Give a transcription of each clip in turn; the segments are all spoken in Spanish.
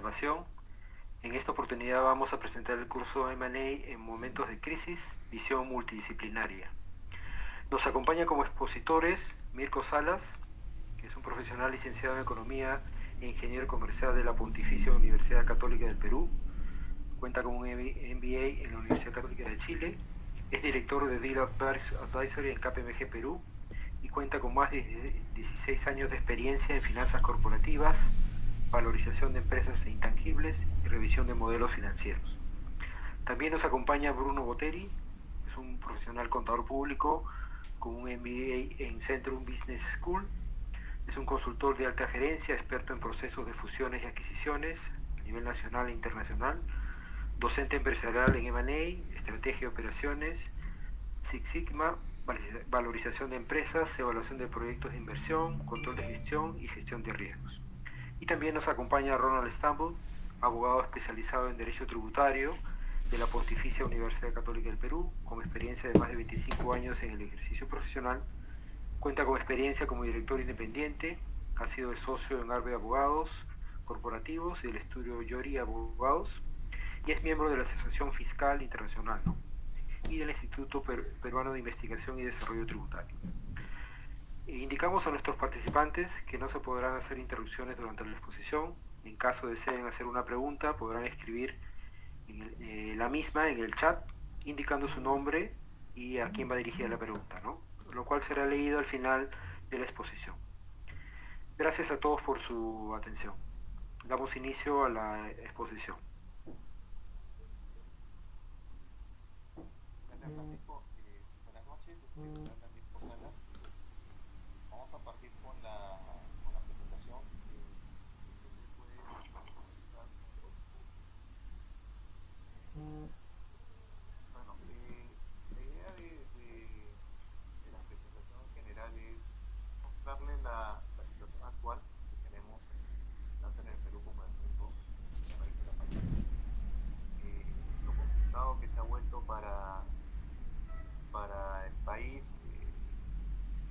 observación. En esta oportunidad vamos a presentar el curso M&A en momentos de crisis, visión multidisciplinaria. Nos acompaña como expositores Mirko Salas, que es un profesional licenciado en Economía e ingeniero comercial de la Pontificia Universidad Católica del Perú. Cuenta con un MBA en la Universidad Católica de Chile. Es director de Deal Advisory en KPMG Perú y cuenta con más de 16 años de experiencia en finanzas corporativas, valorización de empresas e intangibles y revisión de modelos financieros. También nos acompaña Bruno Botteri, es un profesional contador público con un MBA en Centrum Business School. Es un consultor de alta gerencia, experto en procesos de fusiones y adquisiciones a nivel nacional e internacional, docente empresarial en M&A, estrategia y operaciones, Six Sigma, valorización de empresas, evaluación de proyectos de inversión, control de gestión y gestión de riesgos. Y también nos acompaña Ronald Stambul, abogado especializado en Derecho Tributario de la Pontificia Universidad Católica del Perú, con experiencia de más de 25 años en el ejercicio profesional. Cuenta con experiencia como director independiente, ha sido socio en Arbe Abogados Corporativos y del estudio Yori Abogados, y es miembro de la Asociación Fiscal Internacional, ¿no? Y del Instituto Peruano de Investigación y Desarrollo Tributario. Indicamos a nuestros participantes que no se podrán hacer interrupciones durante la exposición. En caso deseen hacer una pregunta, podrán escribir la misma en el chat, indicando su nombre y a quién va dirigida la pregunta, ¿no? Lo cual será leído al final de la exposición. Gracias a todos por su atención. Damos inicio a la exposición. Gracias, Francisco. Buenas noches, les habla Mirko Salas. Vamos a partir con la presentación. Si es posible, puedes comenzar. Bueno, la idea de la presentación general es mostrarle la situación actual que tenemos tanto en el Perú como en el mundo a raíz de la pandemia. Lo complicado que se ha vuelto para el país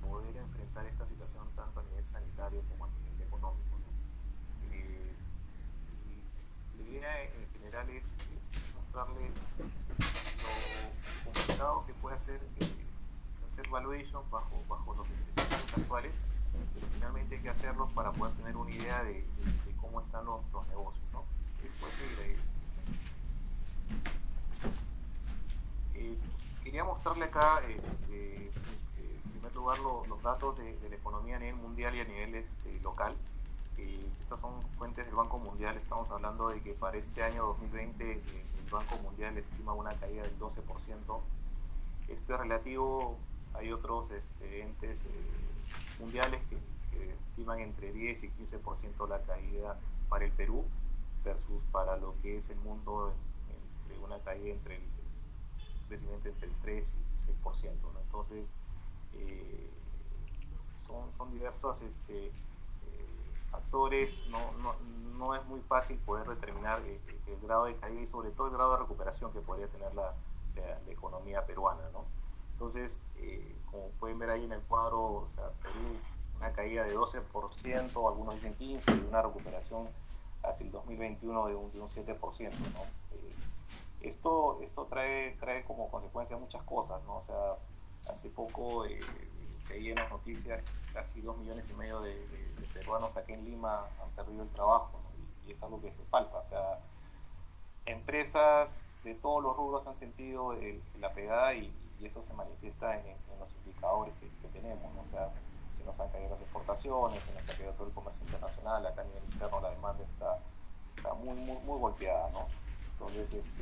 poder enfrentar esta situación tanto a nivel sanitario como a nivel económico, ¿no? Eh, la idea en general es mostrarle lo complicado que puede ser hacer valuation bajo los escenarios actuales, pero finalmente hay que hacerlos para poder tener una idea de cómo están los negocios, ¿no? Puede seguir ahí. Eh, Quería mostrarle acá, en primer lugar, los datos de la economía a nivel mundial y a nivel local. Estas son fuentes del Banco Mundial. Estamos hablando de que para este año 2020 el Banco Mundial estima una caída del 12%. Esto es relativo, hay otros entes mundiales que estiman entre 10 y 15% la caída para el Perú versus para lo que es el mundo, entre una caída entre el crecimiento entre el 3 y 6%, ¿no? Entonces, son diversos factores, no es muy fácil poder determinar el grado de caída y sobre todo el grado de recuperación que podría tener la economía peruana, ¿no? Entonces, como pueden ver ahí en el cuadro, o sea, Perú, una caída de 12%, algunos dicen 15%, y una recuperación hacia el 2021 de un 7%, ¿no? Esto trae como consecuencia muchas cosas, ¿no? O sea, hace poco leí en las noticias casi 2,5 millones de peruanos aquí en Lima han perdido el trabajo, ¿no? Y es algo que se palpa. O sea, empresas de todos los rubros han sentido la pegada y eso se manifiesta en los indicadores que tenemos, ¿no? O sea, se nos han caído las exportaciones, se nos ha caído todo el comercio internacional, acá a nivel interno la demanda está muy golpeada, ¿no? Entonces,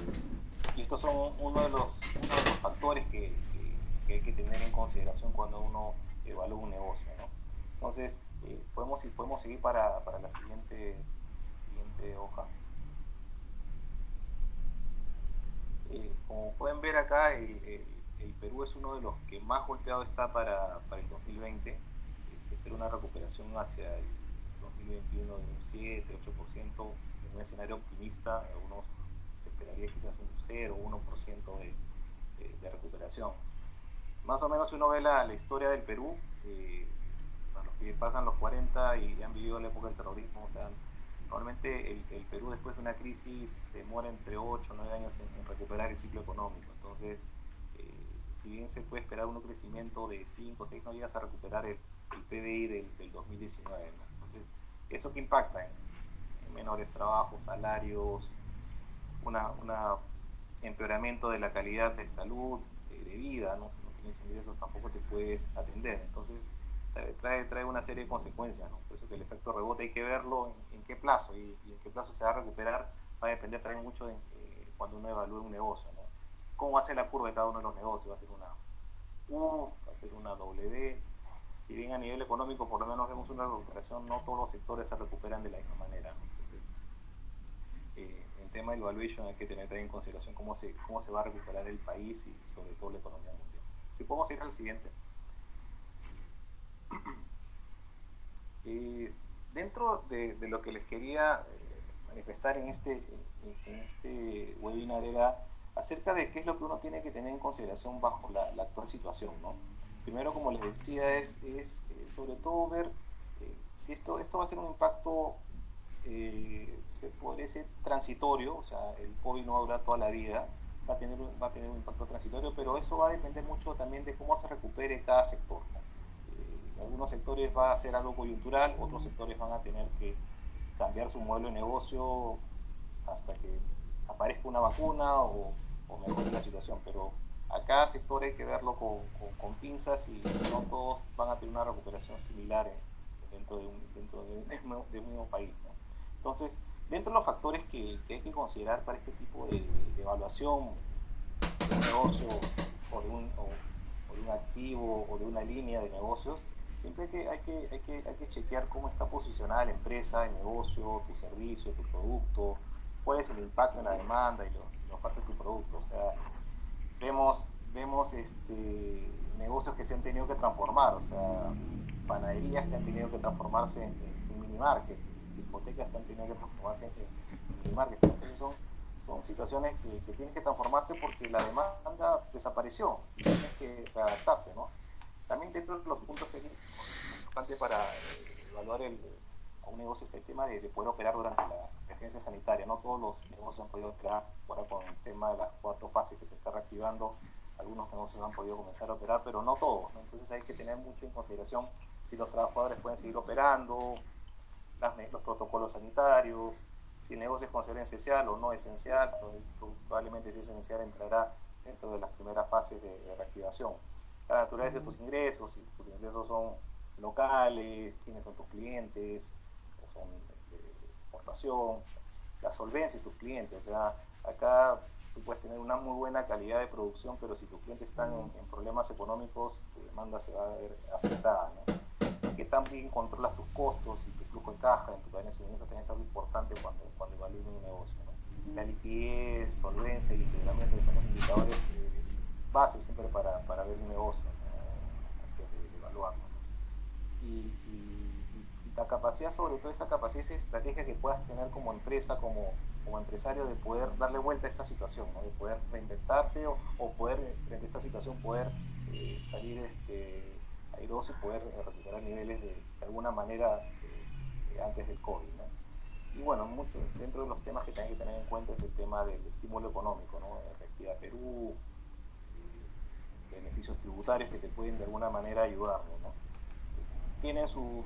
y estos son uno de los factores que hay que tener en consideración cuando uno evalúa un negocio, ¿no? Entonces, podemos seguir para la siguiente hoja. Como pueden ver acá, el Perú es uno de los que más golpeado está para el 2020. Se espera una recuperación hacia el 2021 de un 7-8%. En un escenario optimista, algunos se esperaría quizás un 0 o 1% de recuperación. Más o menos, si uno ve la historia del Perú, para los que pasan los 40 y han vivido la época del terrorismo, o sea, Normalmente el Perú después de una crisis se demora entre 8 o 9 años en recuperar el ciclo económico. Entonces, si bien se puede esperar un crecimiento de 5 o 6, no llegas a recuperar el PBI del 2019, ¿no? Entonces, eso que impacta en menores trabajos, salarios, una empeoramiento de la calidad de salud, de vida, ¿no? Si no tienes ingresos tampoco te puedes atender. Entonces, trae una serie de consecuencias, ¿no? Por eso que el efecto rebote hay que verlo en qué plazo y en qué plazo se va a recuperar, va a depender también mucho de cuando uno evalúe un negocio, ¿no? ¿Cómo va a ser la curva de cada uno de los negocios? ¿Va a ser una U? ¿Va a ser una W? Si bien a nivel económico por lo menos vemos una recuperación, no todos los sectores se recuperan de la misma manera, ¿no? Entonces, en tema de evaluation hay que tener también en consideración cómo se va a recuperar el país y sobre todo la economía mundial. Si podemos ir al siguiente. Dentro de lo que les quería manifestar en este webinar era acerca de qué es lo que uno tiene que tener en consideración bajo la actual situación, ¿no? Primero, como les decía, es sobre todo ver si esto va a ser un impacto, se podría decir transitorio, o sea, el COVID no va a durar toda la vida, va a tener un impacto transitorio, pero eso va a depender mucho también de cómo se recupere cada sector, ¿no? Algunos sectores va a ser algo coyuntural, otros sectores van a tener que cambiar su modelo de negocio hasta que aparezca una vacuna o mejore la situación, pero a cada sector hay que verlo con pinzas y no todos van a tener una recuperación similar dentro de un mismo país, ¿no? Entonces, dentro de los factores que hay que considerar para este tipo de evaluación de un negocio o de un activo o de una línea de negocios, siempre hay que chequear cómo está posicionada la empresa, el negocio, tu servicio, tu producto, cuál es el impacto en la demanda y la oferta de tu producto. O sea, vemos negocios que se han tenido que transformar, o sea, panaderías que han tenido que transformarse en mini markets, discotecas que han tenido que transformarse en mini markets. Entonces son situaciones que tienes que transformarte porque la demanda desapareció y tienes que adaptarte, ¿no? También dentro de los puntos que es importante para evaluar a un negocio está el tema de poder operar durante la emergencia sanitaria. No todos los negocios han podido operar ahora con el tema de las 4 fases que se está reactivando. Algunos negocios han podido comenzar a operar, pero no todos, ¿no? Entonces hay que tener mucho en consideración si los trabajadores pueden seguir operando, los protocolos sanitarios, si el negocio es considerado esencial o no esencial. Probablemente si es esencial entrará dentro de las primeras fases de reactivación. La naturaleza de tus ingresos, si tus ingresos son locales, quiénes son tus clientes, o son de exportación, la solvencia de tus clientes. O sea, acá tú puedes tener una muy buena calidad de producción, pero si tus clientes están en problemas económicos, tu demanda se va a ver afectada, ¿no? Que también controlas tus costos y tu flujo de caja en tu cadena de suministro también es algo importante cuando evalúas un negocio, ¿no? La liquidez, solvencia y integramiento son los indicadores base siempre para ver un negocio, ¿no? Antes de evaluarlo, ¿no? Y la capacidad, sobre todo esa capacidad, esa estrategia que puedas tener como empresa, como empresario, de poder darle vuelta a esta situación, ¿no? De poder reinventarte o poder, frente a esta situación, poder salir airoso y poder recuperar niveles de alguna manera antes del COVID, ¿no? Y bueno, dentro de los temas que tienen que tener en cuenta es el tema del estímulo económico, ¿no? Reactiva Perú, beneficios tributarios que te pueden de alguna manera ayudar, ¿no? Tienen sus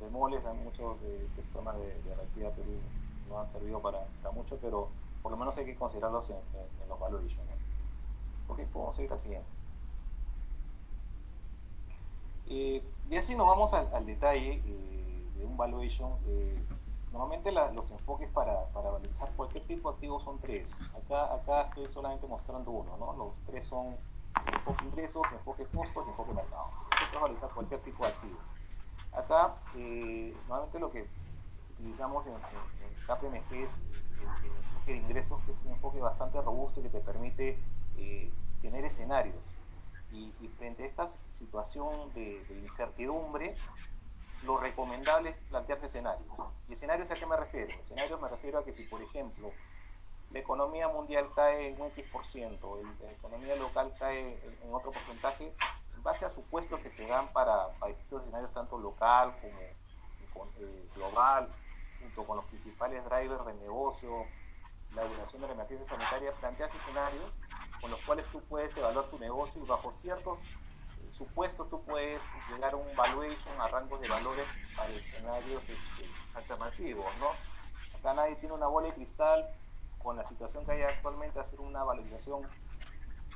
bemoles, hay muchos de estos temas de Reactiva Perú no han servido para mucho, pero por lo menos hay que considerarlos en los valuations, ¿no? Ok, podemos seguir al siguiente. Y así nos vamos al detalle de un valuation. Normalmente los enfoques para valorizar cualquier tipo de activo son 3. Acá estoy solamente mostrando uno, ¿no? Los 3 son enfoque ingresos, enfoque costos y enfoque mercado. Esto es valorizar cualquier tipo de activo. Acá, normalmente lo que utilizamos en KPMG es el enfoque de ingresos, que es un enfoque bastante robusto y que te permite tener escenarios. Y frente a esta situación de incertidumbre, lo recomendable es plantearse escenarios. ¿Y escenarios a qué me refiero? Escenarios me refiero a que si, por ejemplo, la economía mundial cae en un X%, la economía local cae en otro porcentaje, en base a supuestos que se dan para distintos escenarios, tanto local como global, junto con los principales drivers del negocio, la duración de la emergencia sanitaria, planteas escenarios con los cuales tú puedes evaluar tu negocio y bajo ciertos supuestos tú puedes llegar a un valuation, a rangos de valores para escenarios alternativos, ¿no? Acá nadie tiene una bola de cristal, con la situación que hay actualmente, hacer una valorización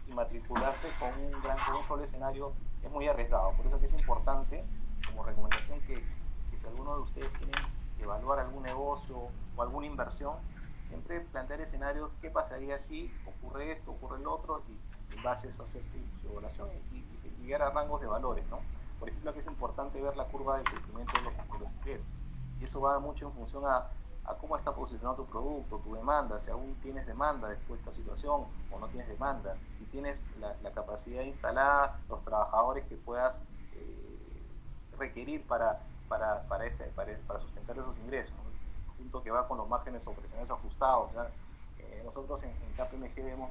y matricularse con un solo escenario es muy arriesgado. Por eso que es importante, como recomendación, que si alguno de ustedes tiene que evaluar algún negocio o alguna inversión, siempre plantear escenarios, qué pasaría si ocurre esto, ocurre el otro, y en base a eso hacer su evaluación y llegar a rangos de valores, ¿no? Por ejemplo, aquí es importante ver la curva de crecimiento de los ingresos. Y eso va mucho en función a cómo está posicionado tu producto, tu demanda, si aún tienes demanda después de esta situación o no tienes demanda, si tienes la capacidad instalada, los trabajadores que puedas requerir para sustentar esos ingresos, ¿no? Junto que va con los márgenes operacionales ajustados. ¿Ya? Nosotros en KPMG vemos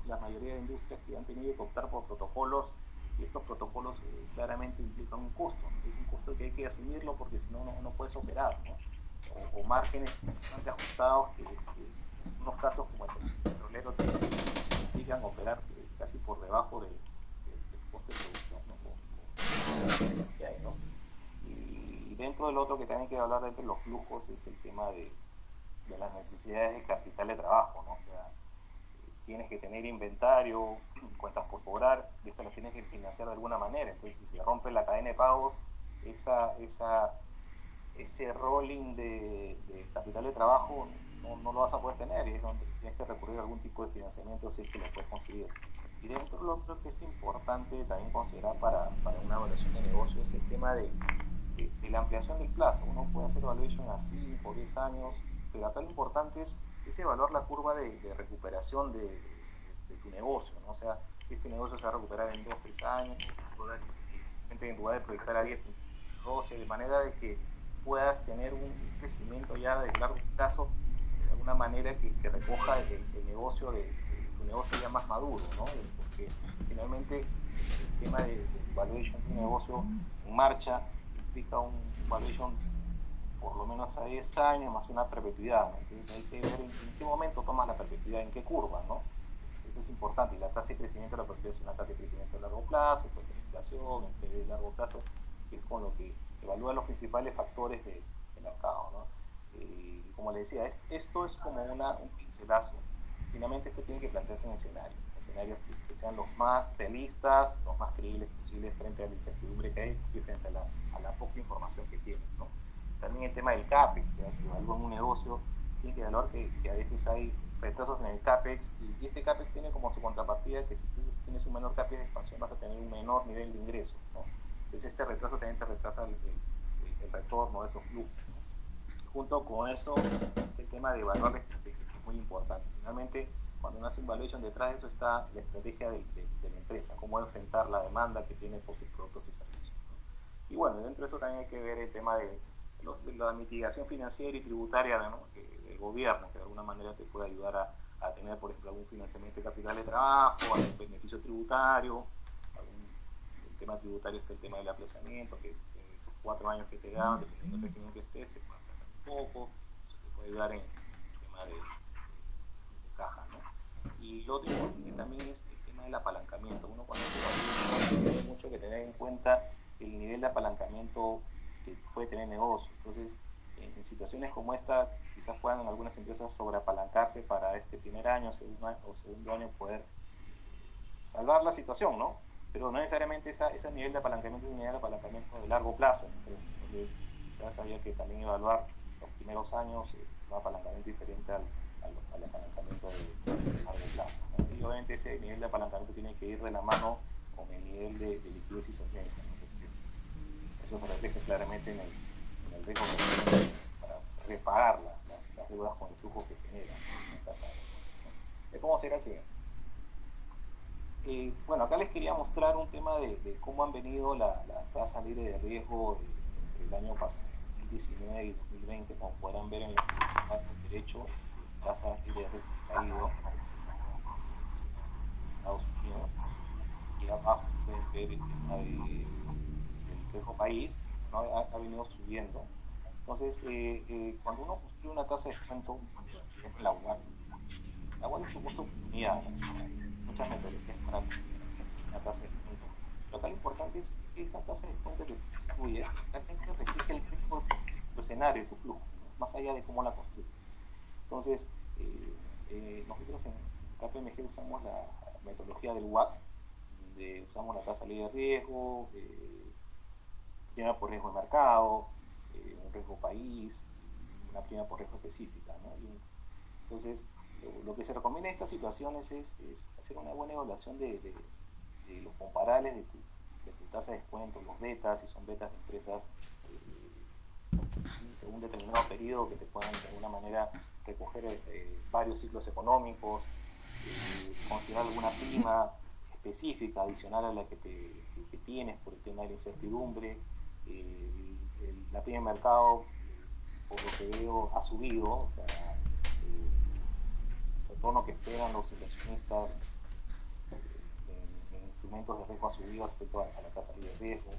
la mayoría de industrias que han tenido que optar por protocolos, y estos protocolos claramente implican un costo, ¿no? Es un costo que hay que asumirlo porque si no, no puedes operar, ¿no? O márgenes bastante ajustados que en unos casos como el petrolero te implican operar casi por debajo del coste de producción, ¿no? Con que hay, ¿no? Y dentro del otro que también hay que hablar entre los flujos es el tema de las necesidades de capital de trabajo, ¿no? O sea, tienes que tener inventario, cuentas por cobrar, y esto lo tienes que financiar de alguna manera. Entonces, si se rompe la cadena de pagos, ese rolling de capital de trabajo no lo vas a poder tener, y es donde tienes que recurrir a algún tipo de financiamiento si es que lo puedes conseguir. Y dentro de lo otro que es importante también considerar para una evaluación de negocio es el tema de la ampliación del plazo. Uno puede hacer evaluation a 5 o 10 años, pero acá lo importante es evaluar la curva de recuperación de tu negocio, ¿no? O sea, si este negocio se va a recuperar en 2 o 3 años, en lugar de proyectar a 10, 12, de manera de que puedas tener un crecimiento ya de largo plazo, de alguna manera que recoja el negocio tu negocio ya más maduro, ¿no? Porque finalmente el tema de valuation de un negocio en marcha implica un valuation por lo menos a 10 años más una perpetuidad, ¿no? Entonces hay que ver en qué momento tomas la perpetuidad, en qué curva, ¿no? Eso es importante, y la tasa de crecimiento de la perpetuidad es una tasa de crecimiento a largo plazo, pues la inflación, el PIB de largo plazo, que es con lo que evalúa los principales factores de mercado, ¿no? Como le decía, esto es como un pincelazo. Finalmente esto tiene que plantearse en escenarios que sean los más realistas, los más creíbles posibles frente a la incertidumbre que hay y frente a la poca información que tienen, ¿no? También el tema del CAPEX, ¿ya? Si evalúan un negocio, tiene que evaluar que a veces hay retrasos en el CAPEX, y este CAPEX tiene como su contrapartida que si tú tienes un menor CAPEX de expansión vas a tener un menor nivel de ingreso, ¿no? Entonces este retraso también te retrasa el retorno de esos flujos, ¿no? Junto con eso, el tema de evaluar la estrategia es muy importante. Finalmente, cuando uno hace un valuation, detrás de eso está la estrategia de la empresa, cómo enfrentar la demanda que tiene por sus productos y servicios, ¿no? Y bueno, dentro de eso también hay que ver el tema de la mitigación financiera y tributaria, ¿no? Del gobierno, que de alguna manera te puede ayudar a tener, por ejemplo, algún financiamiento de capital de trabajo, algún beneficio tributario. El tema tributario está el tema del aplazamiento, que esos 4 años que te dan, dependiendo del régimen que estés, se puede aplazar un poco, eso te puede ayudar en el tema de caja, ¿no? Y lo otro importante también es el tema del apalancamiento. Uno cuando se evalúa tiene mucho que tener en cuenta el nivel de apalancamiento que puede tener el negocio. Entonces, en situaciones como esta, quizás puedan algunas empresas sobreapalancarse para este primer año o segundo año poder salvar la situación, ¿no? Pero no necesariamente ese nivel de apalancamiento es un nivel de apalancamiento de largo plazo en la empresa. Entonces, quizás haya que también evaluar los primeros años un apalancamiento diferente al apalancamiento de largo plazo, ¿no? Y obviamente ese nivel de apalancamiento tiene que ir de la mano con el nivel de liquidez y solvencia, ¿no? Porque eso se refleja claramente en el riesgo que tiene para repagar las deudas con el flujo que genera, en tasa, ¿no? ¿Cómo será el siguiente? Bueno, acá les quería mostrar un tema de cómo han venido las tasas libres de riesgo entre el año 2019 y 2020. Como podrán ver en el derecho, tasas libres de riesgo han caído en Estados Unidos, y abajo pueden ver el tema del riesgo país, ¿no? Ha venido subiendo. Entonces, cuando uno construye una tasa de descuento, por ejemplo, la UAC es tu costo de oportunidad, ¿no? O sea, hay muchas metodologías para construir una tasa de descuento. Lo acá lo importante es que esa tasa de descuento que tú construyes realmente refleje el riesgo de tu escenario, de tu flujo, ¿no? Más allá de cómo la construyes. Entonces, nosotros en KPMG usamos la metodología del WAC, donde usamos la tasa libre de riesgo, prima por riesgo de mercado, un riesgo país, una prima por riesgo específica, ¿no? Entonces, lo que se recomienda en estas situaciones es hacer una buena evaluación de los comparables de tu tasa de descuento, los betas, si son betas de empresas de un determinado periodo que te puedan de alguna manera recoger varios ciclos económicos, considerar alguna prima específica adicional a la que tienes por el tema de la incertidumbre. La prima de mercado, por lo que veo, ha subido, o sea, el retorno que esperan los inversionistas en instrumentos de riesgo ha subido respecto a la tasa de riesgo.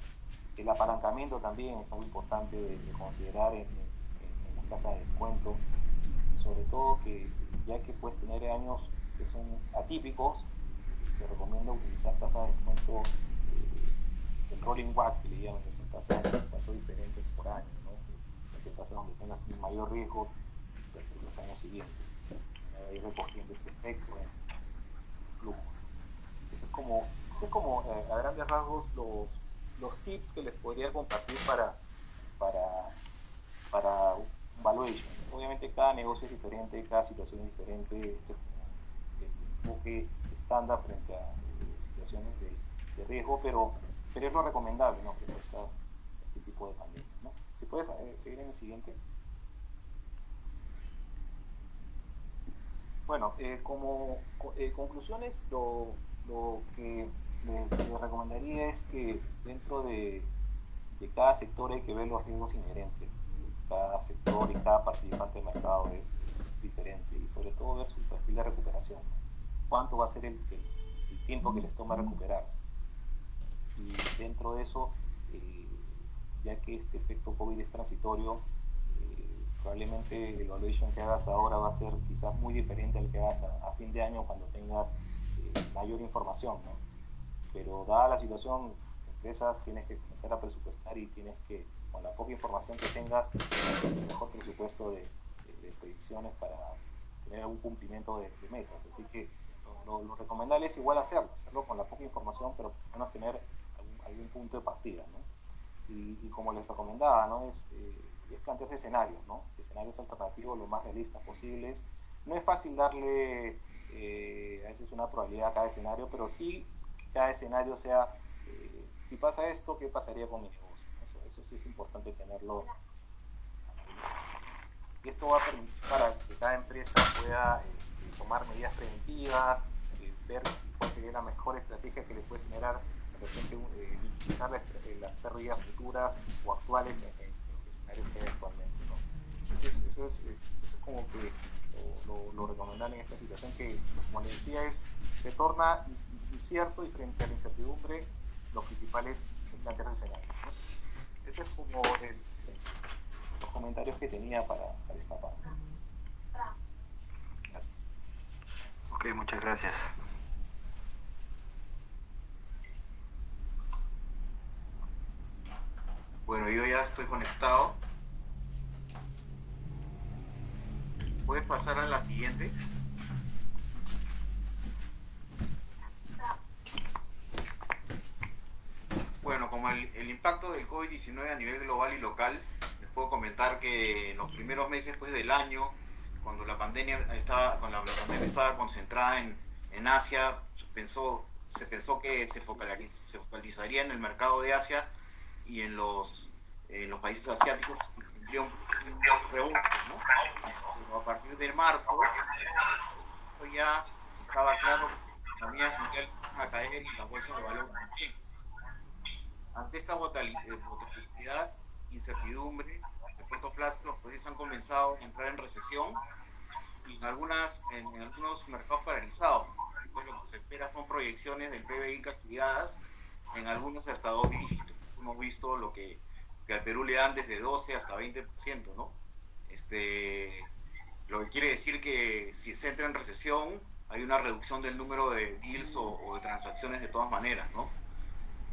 El apalancamiento también es algo importante de considerar en las tasas de descuento, y sobre todo que ya que puedes tener años que son atípicos, se recomienda utilizar tasas de descuento, el rolling WACC, que le llaman, que son tasas de descuento diferentes por año, ¿no? Que tasas donde tengas un mayor riesgo respecto a los años siguientes, ¿no? Ir recogiendo ese efecto en flujos. Eso es como a grandes rasgos los tips que les podría compartir para, para un valuation. Obviamente cada negocio es diferente, cada situación es diferente. Esto es como el enfoque estándar frente a situaciones de riesgo, pero es lo recomendable, ¿no? Frente a este tipo de pandemias, ¿no? Si puedes seguir en el siguiente. Bueno, como conclusiones, lo que les recomendaría es que dentro de cada sector hay que ver los riesgos inherentes. Cada sector y cada participante de mercado es diferente, y sobre todo ver su perfil de recuperación, ¿no? Cuánto va a ser el tiempo que les toma recuperarse. Y dentro de eso, ya que este efecto COVID es transitorio, probablemente el evaluation que hagas ahora va a ser quizás muy diferente al que hagas a fin de año cuando tengas mayor información, ¿no? Pero dada la situación, empresas tienes que comenzar a presupuestar y tienes que, con la poca información que tengas, hacer el mejor presupuesto de predicciones para tener algún cumplimiento de metas. Así que lo recomendable es igual hacerlo con la poca información, pero por lo menos tener algún punto de partida, ¿no? Y como les recomendaba, ¿no? Es plantearse escenarios, ¿no? Escenarios alternativos lo más realistas posibles. No es fácil darle a veces una probabilidad a cada escenario, pero sí que cada escenario sea, si pasa esto, ¿qué pasaría con mi negocio? Eso sí es importante tenerlo analizado. Y esto va a permitir para que cada empresa pueda tomar medidas preventivas, ver cuál sería la mejor estrategia que le puede generar de repente minimizar las pérdidas futuras o actuales en los escenarios que hay actualmente, ¿no? Eso es como que lo recomendable en esta situación que, como les decía, se torna incierto, y frente a la incertidumbre lo principal es plantear escenarios, ¿no? Eso es como los comentarios que tenía para esta parte. Gracias. Ok, muchas gracias. Bueno, yo ya estoy conectado. ¿Puedes pasar a la siguiente? Bueno, como el impacto del COVID-19 a nivel global y local, les puedo comentar que en los primeros meses pues, del año, cuando la pandemia estaba concentrada en Asia, se pensó que se focalizaría en el mercado de Asia y en los países asiáticos tendría un rebote, ¿no? Pero a partir de marzo, ya estaba claro que las economías mundiales iban a caer y las bolsas de valor también. Ante esta volatilidad, incertidumbre de corto plazo, los países han comenzado a entrar en recesión y en algunos mercados paralizados. Pues lo que se espera son proyecciones del PBI castigadas, en algunos hasta 2 dígitos. Hemos visto lo que que al Perú le dan desde 12 hasta 20%, ¿no? Lo que quiere decir que si se entra en recesión, hay una reducción del número de deals o de transacciones de todas maneras, ¿no?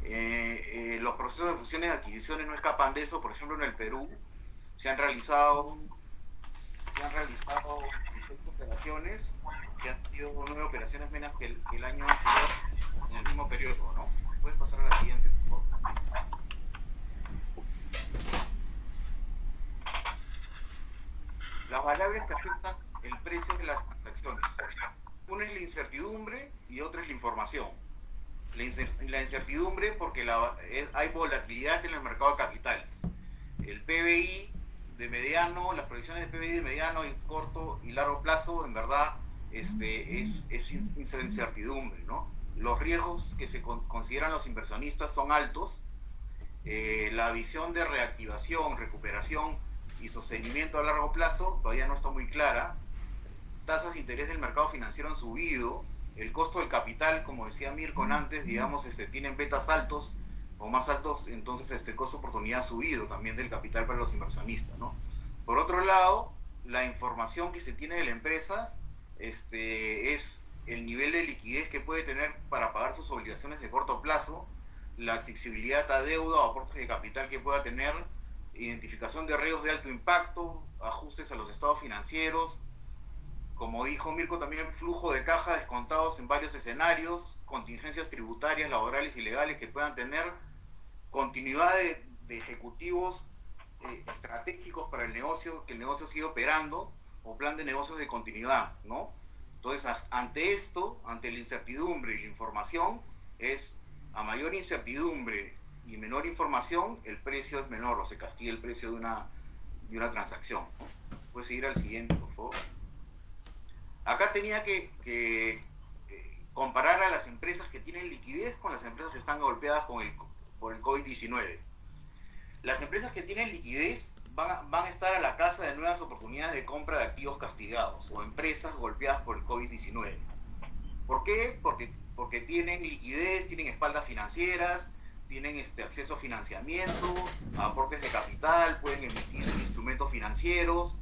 Los procesos de fusiones y adquisiciones no escapan de eso. Por ejemplo, en el Perú se han realizado 16 operaciones, que han sido 9 operaciones menos que el año anterior en el mismo periodo, ¿no? ¿Puedes pasar a la siguiente, por favor? Las variables que afectan el precio de las transacciones. Una es la incertidumbre y otra es la información. La incertidumbre porque hay volatilidad en el mercado de capitales. El PBI de mediano, las proyecciones de PBI de mediano y corto y largo plazo, en verdad, es incertidumbre, ¿no? Los riesgos que se consideran los inversionistas son altos. La visión de reactivación, recuperación y sostenimiento a largo plazo todavía no está muy clara. Tasas de interés del mercado financiero han subido. El costo del capital, como decía Mirko antes, digamos, tienen betas altos o más altos, entonces el costo de oportunidad ha subido también del capital para los inversionistas, ¿no? Por otro lado, la información que se tiene de la empresa es el nivel de liquidez que puede tener para pagar sus obligaciones de corto plazo, la accesibilidad a deuda o aportes de capital que pueda tener, identificación de riesgos de alto impacto, ajustes a los estados financieros, como dijo Mirko, también flujo de caja descontados en varios escenarios, contingencias tributarias, laborales y legales que puedan tener, continuidad de ejecutivos estratégicos para el negocio, que el negocio siga operando, o plan de negocios de continuidad, ¿no? Entonces, ante esto, ante la incertidumbre y la información, a mayor incertidumbre y menor información, el precio es menor, o se castiga el precio de una transacción, ¿no? Puedes seguir al siguiente, por favor. Acá tenía que comparar a las empresas que tienen liquidez con las empresas que están golpeadas por el COVID-19. Las empresas que tienen liquidez van a estar a la caza de nuevas oportunidades de compra de activos castigados o empresas golpeadas por el COVID-19. ¿Por qué? Porque tienen liquidez, tienen espaldas financieras, tienen acceso a financiamiento, a aportes de capital, pueden emitir instrumentos financieros,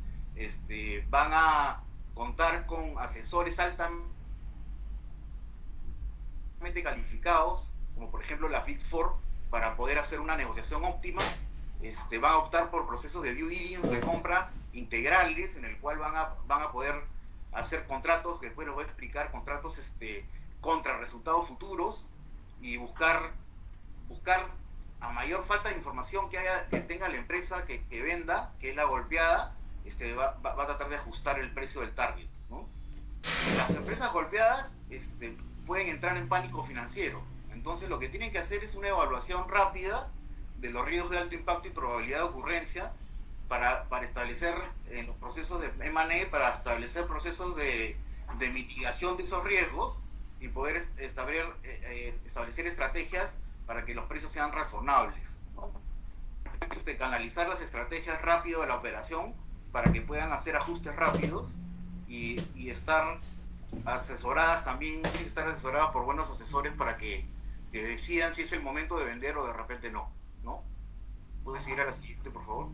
van a contar con asesores altamente calificados, como por ejemplo la Big Four, para poder hacer una negociación óptima. Van a optar por procesos de due diligence de compra integrales, en el cual van a poder hacer contratos, que después les voy a explicar, contratos contra resultados futuros, y buscar a mayor falta de información que tenga la empresa que venda, que es la golpeada, va a tratar de ajustar el precio del target, ¿no? Las empresas golpeadas pueden entrar en pánico financiero. Entonces lo que tienen que hacer es una evaluación rápida de los riesgos de alto impacto y probabilidad de ocurrencia para establecer en los procesos de M&A, para establecer procesos de mitigación de esos riesgos y poder establecer estrategias para que los precios sean razonables, ¿no? Canalizar las estrategias rápido de la operación para que puedan hacer ajustes rápidos y estar asesoradas también, tienen que estar asesoradas por buenos asesores para que decidan si es el momento de vender o de repente no, ¿no? ¿Puedes seguir a la siguiente, por favor?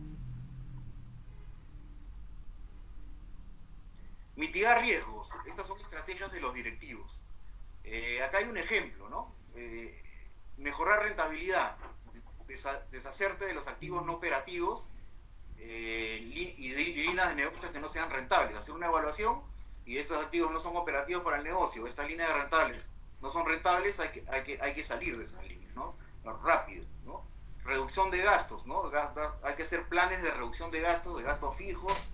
Mitigar riesgos. Estas son estrategias de los directivos. Acá hay un ejemplo, ¿no? Mejorar rentabilidad, deshacerte de los activos no operativos y líneas de negocios que no sean rentables, hacer una evaluación y estos activos no son operativos para el negocio, estas líneas de rentables no son rentables, hay que salir de esas líneas, ¿no? Rápido, ¿no? Reducción de gastos, ¿no? Hay que hacer planes de reducción de gastos fijos,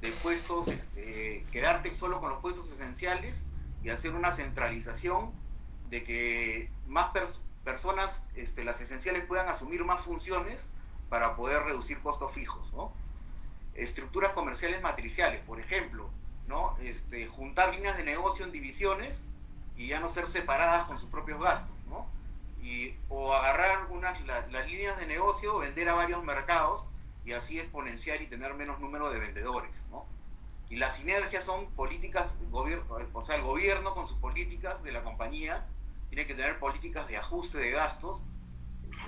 de puestos, quedarte solo con los puestos esenciales y hacer una centralización de que más personas, las esenciales, puedan asumir más funciones para poder reducir costos fijos, ¿no? Estructuras comerciales matriciales, por ejemplo, ¿no? Juntar líneas de negocio en divisiones y ya no ser separadas con sus propios gastos, ¿no? O agarrar las líneas de negocio, vender a varios mercados y así exponenciar y tener menos número de vendedores, ¿no? Y las sinergias son políticas, o sea, el gobierno con sus políticas de la compañía tiene que tener políticas de ajuste de gastos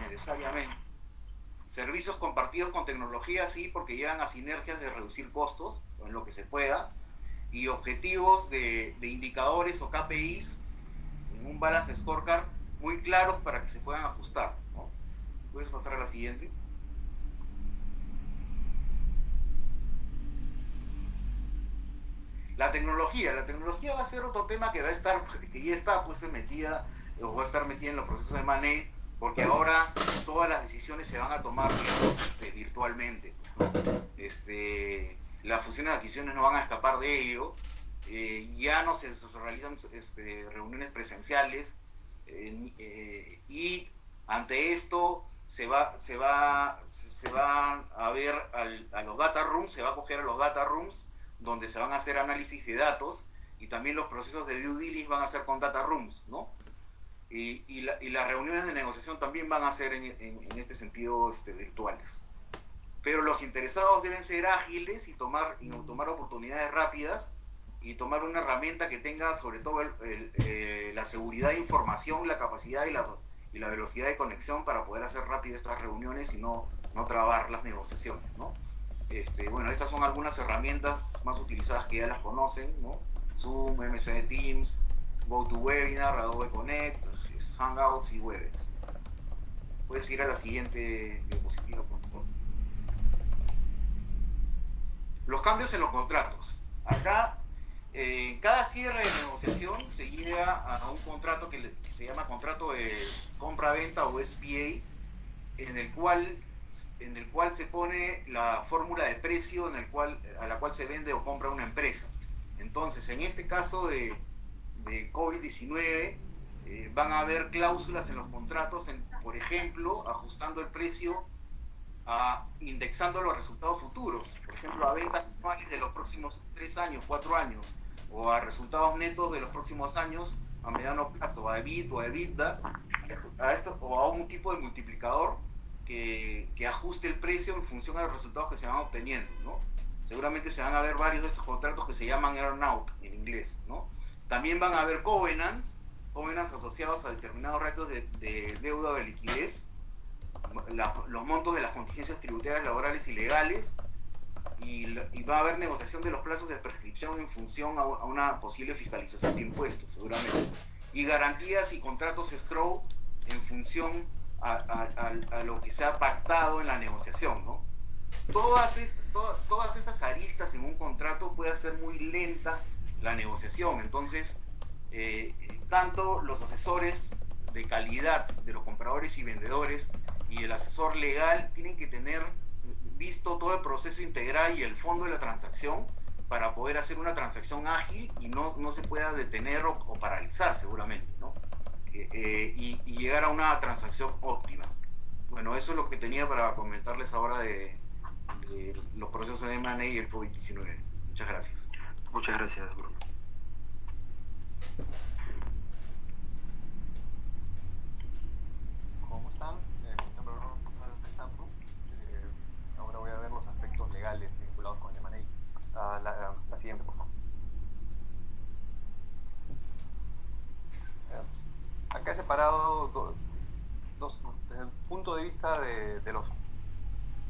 necesariamente. Servicios compartidos con tecnología, sí, porque llegan a sinergias de reducir costos, en lo que se pueda, y objetivos de indicadores o KPIs en un balance scorecard muy claros para que se puedan ajustar, ¿no? ¿Puedes pasar a la siguiente? La tecnología va a ser otro tema que va a estar, que ya está pues metida, o va a estar metida en los procesos de money, porque ahora todas las decisiones se van a tomar, digamos, virtualmente, ¿no? Las funciones de adquisiciones no van a escapar de ello, ya no se realizan reuniones presenciales, y ante esto se va a ver a los data rooms, se va a coger a los data rooms donde se van a hacer análisis de datos, y también los procesos de due diligence van a ser con data rooms, ¿no? Y las reuniones de negociación también van a ser en este sentido virtuales. Pero los interesados deben ser ágiles y tomar oportunidades rápidas, y tomar una herramienta que tenga sobre todo la seguridad de información, la capacidad y la velocidad de conexión para poder hacer rápido estas reuniones y no trabar las negociaciones, ¿no? Bueno, estas son algunas herramientas más utilizadas que ya las conocen, ¿no? Zoom, MS Teams, GoToWebinar, Adobe Connect, Hangouts y Webex. Puedes ir a la siguiente diapositiva, por favor. Los cambios en los contratos. Acá, cada cierre de negociación se llega a un contrato que se llama contrato de compra-venta o SPA, en el cual se pone la fórmula de precio a la cual se vende o compra una empresa. Entonces, en este caso de COVID-19, van a haber cláusulas en los contratos, por ejemplo, ajustando el precio, indexando los resultados futuros, por ejemplo, a ventas anuales de los próximos 3 años, 4 años, o a resultados netos de los próximos años a mediano plazo, a EBIT o a EBITDA, o a un tipo de multiplicador que ajuste el precio en función a los resultados que se van obteniendo, ¿no? Seguramente se van a ver varios de estos contratos que se llaman earn-out en inglés, ¿no? También van a haber covenants asociados a determinados retos de deuda o de liquidez, los montos de las contingencias tributarias, laborales y legales, y va a haber negociación de los plazos de prescripción en función a una posible fiscalización de impuestos, seguramente, y garantías y contratos escrow en función a lo que se ha pactado en la negociación, ¿no? Todas estas aristas en un contrato puede hacer muy lenta la negociación. Entonces, tanto los asesores de calidad de los compradores y vendedores y el asesor legal tienen que tener visto todo el proceso integral y el fondo de la transacción para poder hacer una transacción ágil y no se pueda detener o paralizar seguramente, ¿no? Y llegar a una transacción óptima. Bueno, eso es lo que tenía para comentarles ahora de los procesos de M&A y el COVID-19. Muchas gracias. Muchas gracias, Bruno. ¿Cómo están? Mi nombre es Bruno. Ahora voy a ver los aspectos legales vinculados con el M&A. La siguiente, por favor. Acá he separado desde el punto de vista de los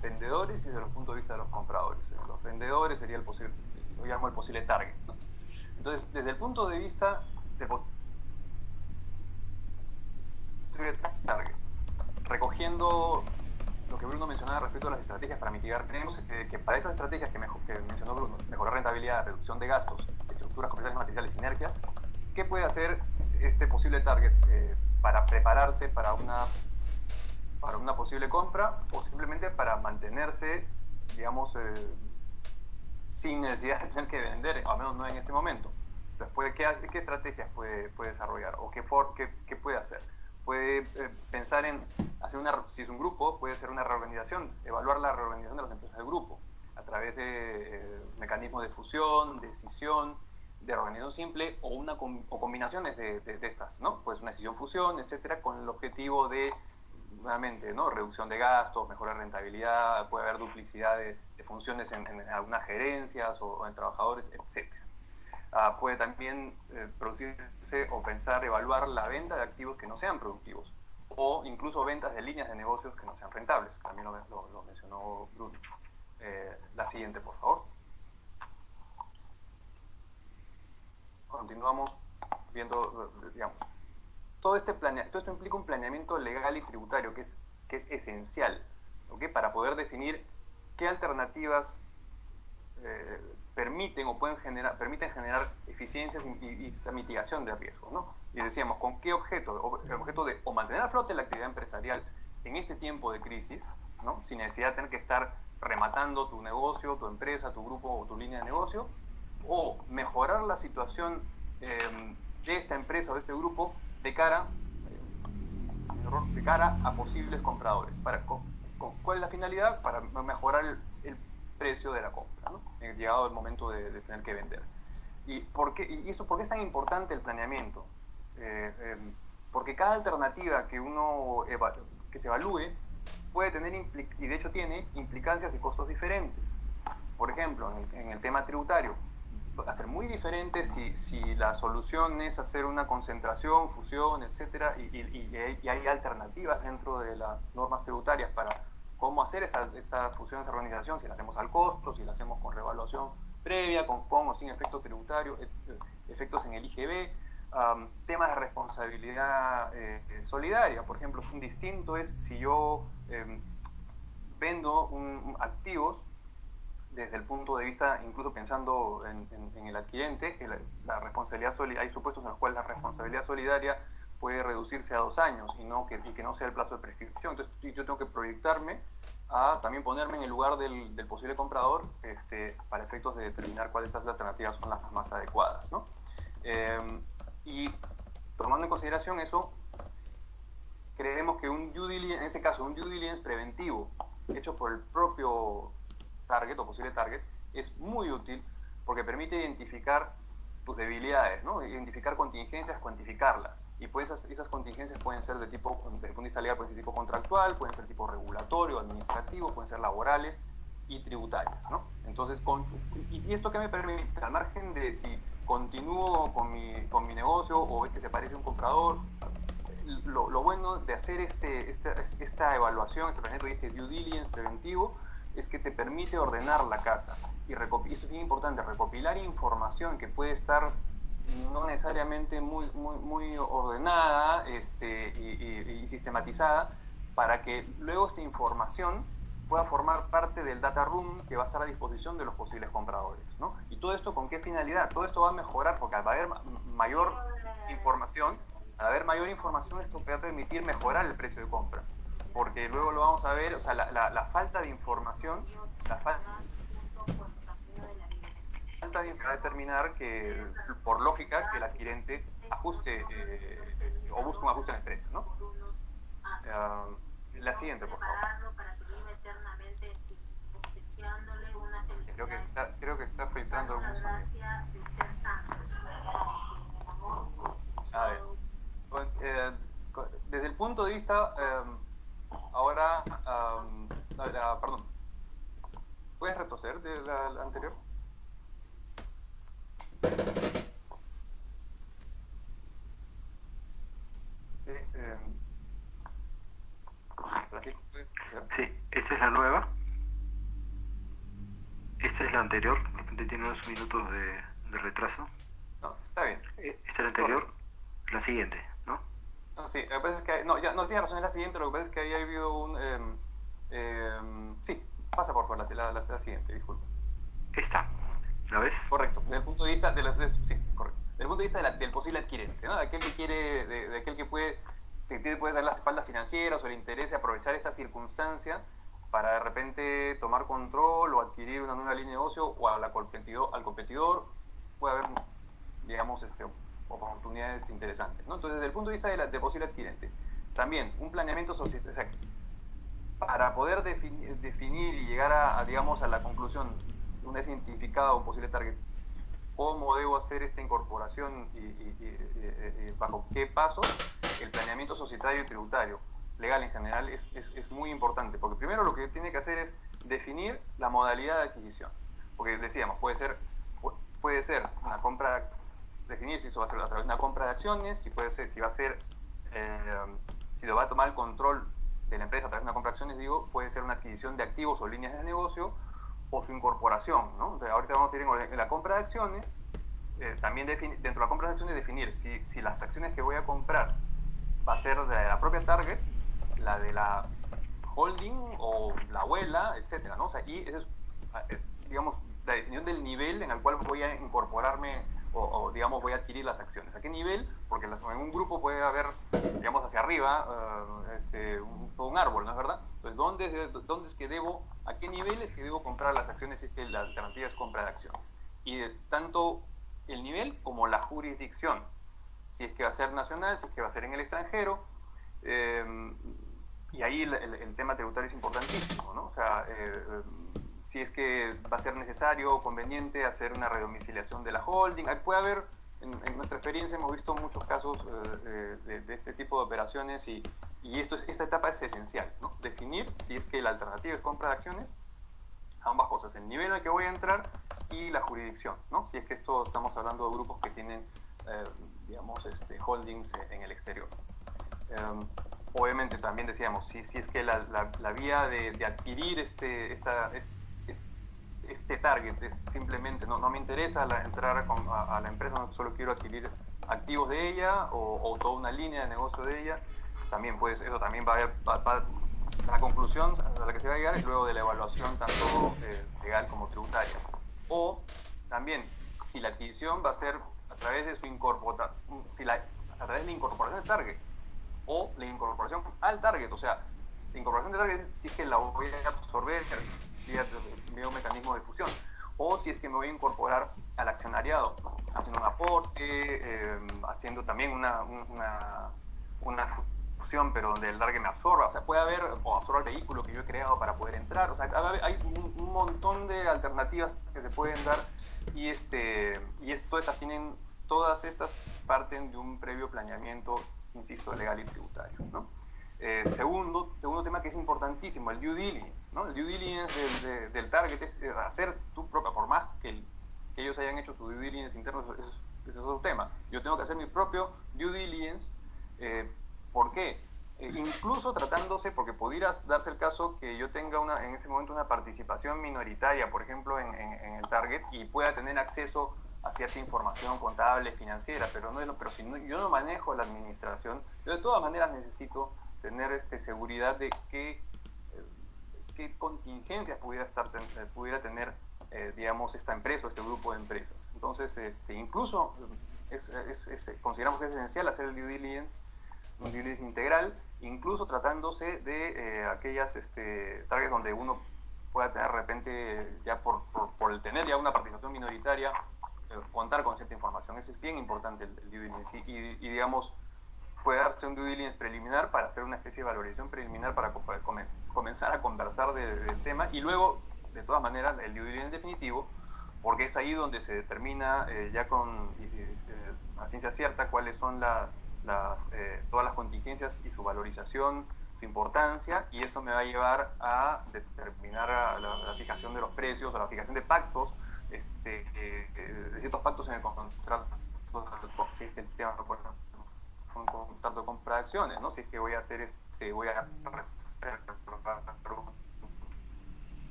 vendedores y desde el punto de vista de los compradores. Los vendedores sería lo llamo el posible target, ¿no? Entonces, desde el punto de vista de target, recogiendo lo que Bruno mencionaba respecto a las estrategias para mitigar, tenemos que para esas estrategias que mencionó Bruno, mejorar rentabilidad, reducción de gastos, estructuras comerciales materiales, sinergias, ¿qué puede hacer este posible target para prepararse para una posible compra o simplemente para mantenerse, digamos, sin necesidad de tener que vender, al menos no en este momento? Entonces, ¿qué estrategias puede desarrollar o qué puede hacer? Puede pensar en hacer si es un grupo, puede ser una reorganización, evaluar la reorganización de las empresas del grupo a través de mecanismos de fusión, de escisión, de organización simple o combinaciones de estas, ¿no? Pues una escisión-fusión, etcétera, con el objetivo de, nuevamente, ¿no? Reducción de gastos, mejorar rentabilidad, puede haber duplicidad de funciones en algunas gerencias o en trabajadores, etcétera. Puede también producirse o pensar, evaluar la venta de activos que no sean productivos. o incluso ventas de líneas de negocios que no sean rentables. También lo mencionó Bruno. La siguiente, por favor. Continuamos viendo, digamos, todo esto implica un planeamiento legal y tributario que es esencial, ¿okay? Para poder definir qué alternativas permiten generar eficiencias y esta mitigación de riesgos, ¿no? Y decíamos, ¿con qué objeto? El objeto de o mantener a flote la actividad empresarial en este tiempo de crisis, ¿no? Sin necesidad de tener que estar rematando tu negocio, tu empresa, tu grupo o tu línea de negocio, o mejorar la situación de esta empresa o de este grupo de cara a posibles compradores. ¿Cuál es la finalidad? Para mejorar el precio de la compra, ¿no? Llegado el momento de tener que vender. ¿Y por qué es tan importante el planeamiento? Porque cada alternativa que se evalúe puede tener, y de hecho tiene, implicancias y costos diferentes. Por ejemplo, en el tema tributario, va a ser muy diferente si la solución es hacer una concentración, fusión, etcétera, y hay alternativas dentro de las normas tributarias para cómo hacer esa fusión, esa organización, si la hacemos al costo, si la hacemos con revaluación previa, con o sin efecto tributario, efectos en el IGB, temas de responsabilidad solidaria. Por ejemplo, un distinto es si yo vendo activos desde el punto de vista, incluso pensando en el adquirente, que la responsabilidad solidaria, hay supuestos en los cuales la responsabilidad solidaria puede reducirse a 2 años y que no sea el plazo de prescripción. Entonces yo tengo que proyectarme a también ponerme en el lugar del posible comprador para efectos de determinar cuáles de estas alternativas son las más adecuadas, ¿no? Y tomando en consideración eso, creemos que en ese caso un due diligence preventivo hecho por el propio target o posible target es muy útil porque permite identificar tus debilidades, ¿no? Identificar contingencias, cuantificarlas. Y pues esas contingencias pueden ser desde el punto de vista legal, pueden ser tipo contractual, pueden ser tipo regulatorio, administrativo, pueden ser laborales y tributarias, ¿no? Entonces, ¿y esto qué me permite? Al margen de si continúo con mi negocio o es que se parece a un comprador, lo bueno de hacer esta evaluación, este due diligence preventivo, es que te permite ordenar la casa. Y esto es bien importante, recopilar información que puede estar no necesariamente muy ordenada y sistematizada, para que luego esta información pueda formar parte del data room que va a estar a disposición de los posibles compradores, ¿no? ¿Y todo esto con qué finalidad? Todo esto va a mejorar porque al haber mayor información, esto va a permitir mejorar el precio de compra. Porque luego lo vamos a ver, o sea, la falta de información, va a determinar que, por lógica, que el adquirente ajuste o busque un ajuste en el precio, ¿no? La siguiente, por favor. Creo que está filtrando algunos sonidos. A ver, desde el punto de vista, ahora, perdón, ¿puedes retroceder de la anterior? Sí, esta es la nueva. Esta es la anterior. De repente tiene unos minutos de retraso. No, está bien. Esta es la anterior. La siguiente, ¿no? No, sí, lo que pasa es que no tiene razón, es la siguiente. Lo que pasa es que ahí ha habido un sí, pasa por favor la siguiente, disculpa. Esta, ¿la ves? Correcto, desde el punto de vista sí, correcto. Desde el punto de vista del posible adquirente, ¿no? De aquel que quiere, de aquel que puede dar las espaldas financieras o el interés de aprovechar esta circunstancia para de repente tomar control o adquirir una nueva línea de negocio o al competidor, puede haber, digamos, oportunidades interesantes, ¿no? Entonces, desde el punto de vista del posible adquirente, también un planeamiento social, o sea, para poder definir y llegar digamos, a la conclusión, una vez identificado un posible target, cómo debo hacer esta incorporación y bajo qué pasos, el planeamiento societario y tributario, legal en general, es muy importante, porque primero lo que tiene que hacer es definir la modalidad de adquisición, porque decíamos, puede ser una compra, definir si eso va a ser a través de una compra de acciones, si va a ser si lo va a tomar el control de la empresa a través de una compra de acciones, digo, puede ser una adquisición de activos o líneas de negocio o su incorporación, ¿no? Entonces, ahorita vamos a ir en la compra de acciones, también dentro de la compra de acciones definir si las acciones que voy a comprar va a ser de la propia target, la de la holding o la abuela, etcétera, ¿no? O sea, y eso es, digamos, la definición del nivel en el cual voy a incorporarme o digamos, voy a adquirir las acciones. ¿A qué nivel? Porque en un grupo puede haber, digamos, hacia arriba, todo un árbol, ¿no es verdad? Entonces, ¿dónde es que debo, a qué nivel es que debo comprar las acciones si es que la alternativa es compra de acciones? Y tanto el nivel como la jurisdicción, si es que va a ser nacional, si es que va a ser en el extranjero, y ahí el tema tributario es importantísimo, ¿no? O sea, si es que va a ser necesario o conveniente hacer una redomiciliación de la holding. Puede haber, en nuestra experiencia hemos visto muchos casos de este tipo de operaciones y esta etapa es esencial, ¿no? Definir si es que la alternativa es compra de acciones, ambas cosas, el nivel al que voy a entrar y la jurisdicción, ¿no? Si es que estamos hablando de grupos que tienen, digamos, holdings en el exterior. Obviamente también decíamos, si es que la vía de adquirir este target es simplemente, no me interesa entrar a la empresa, no solo quiero adquirir activos de ella o toda una línea de negocio de ella, también pues eso también va a la conclusión a la que se va a llegar es luego de la evaluación tanto legal como tributaria. O también, si la adquisición va a ser a través de su incorporación, a través de la incorporación del target o la incorporación al target, o sea, la incorporación del target es si es que la voy a absorber vía un mecanismo de fusión, o si es que me voy a incorporar al accionariado, haciendo un aporte, haciendo también una fusión, pero donde el target me absorba, o sea, puede haber, o absorba el vehículo que yo he creado para poder entrar, o sea, hay un montón de alternativas que se pueden dar y todas estas parten de un previo planeamiento, insisto, legal y tributario, ¿no? Segundo tema que es importantísimo, el due diligence, ¿no? El due diligence del target es hacer tu propia, por más que ellos hayan hecho su due diligence interno, eso es otro tema. Yo tengo que hacer mi propio due diligence. ¿Por qué? Incluso tratándose, porque pudiera darse el caso que yo tenga en ese momento una participación minoritaria, por ejemplo, en el target y pueda tener acceso a cierta información contable, financiera, pero si yo no manejo la administración, yo de todas maneras necesito tener seguridad de qué contingencias pudiera tener, digamos, esta empresa o este grupo de empresas. Entonces, incluso consideramos que es esencial hacer el due diligence, un due diligence integral, incluso tratándose de aquellas targets donde uno pueda tener de repente, ya por el tener ya una participación minoritaria, contar con cierta información. Eso es bien importante, el due diligence, y digamos, puede darse un due diligence preliminar para hacer una especie de valorización preliminar para comenzar a conversar del tema, y luego, de todas maneras, el due diligence definitivo, porque es ahí donde se determina ya con a ciencia cierta cuáles son todas las contingencias y su valorización, su importancia, y eso me va a llevar a determinar la fijación de los precios, o la fijación de pactos, de ciertos pactos en el contrato, si es que el tema un contrato de compra de acciones, ¿no? Si es que voy a hacer voy a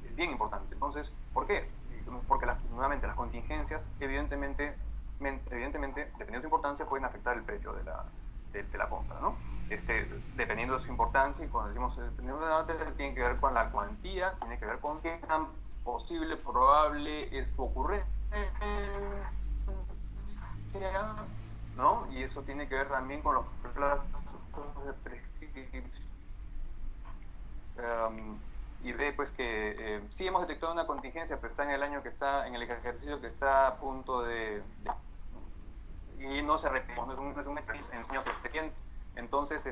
es bien importante. Entonces, ¿por qué? Porque nuevamente las contingencias evidentemente, dependiendo de su importancia, pueden afectar el precio de la compra, ¿no? Dependiendo de su importancia, y cuando decimos dependiendo tiene que ver con la cuantía, tiene que ver con qué tan posible, probable es su ocurrencia, ¿no? Y eso tiene que ver también con los plazos de prescripción. Y ve pues que sí hemos detectado una contingencia, pero está en el año que está, en el ejercicio que está a punto y no se repite, no es un ejercicio especial. Entonces,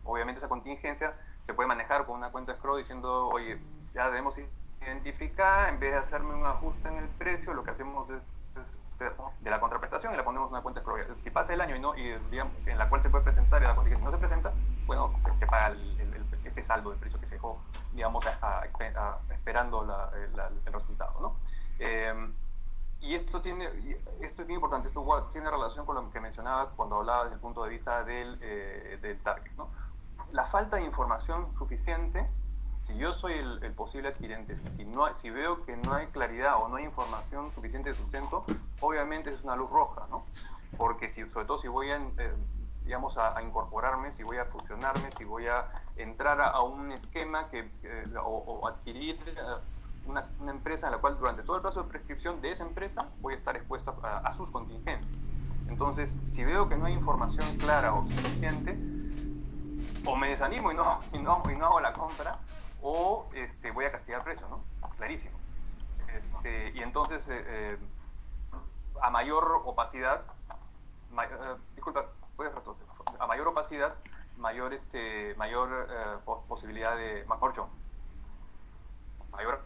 obviamente esa contingencia se puede manejar con una cuenta escrow diciendo, oye, ya debemos identificar, en vez de hacerme un ajuste en el precio, lo que hacemos es de la contraprestación y le ponemos una cuenta escrow. Si pasa el año y digamos, en la cual se puede presentar y la contingencia no se presenta, bueno, se paga este saldo del precio que se dejó, digamos, esperando el resultado, ¿no? esto es bien importante, esto tiene relación con lo que mencionaba cuando hablaba desde el punto de vista del target, ¿no? La falta de información suficiente, si yo soy el posible adquirente, si veo que no hay claridad o no hay información suficiente de sustento, obviamente es una luz roja, ¿no? Porque sobre todo si voy digamos, a incorporarme, si voy a fusionarme, si voy a entrar a un esquema o adquirir una empresa en la cual durante todo el plazo de prescripción de esa empresa voy a estar expuesto a sus contingencias. Entonces, si veo que no hay información clara o suficiente, o me desanimo y no hago la compra, o voy a castigar precio, ¿no? Clarísimo. Y entonces, a mayor opacidad, disculpa, puedes retroceder, a mayor opacidad, mayor posibilidad de, mejor yo, mayor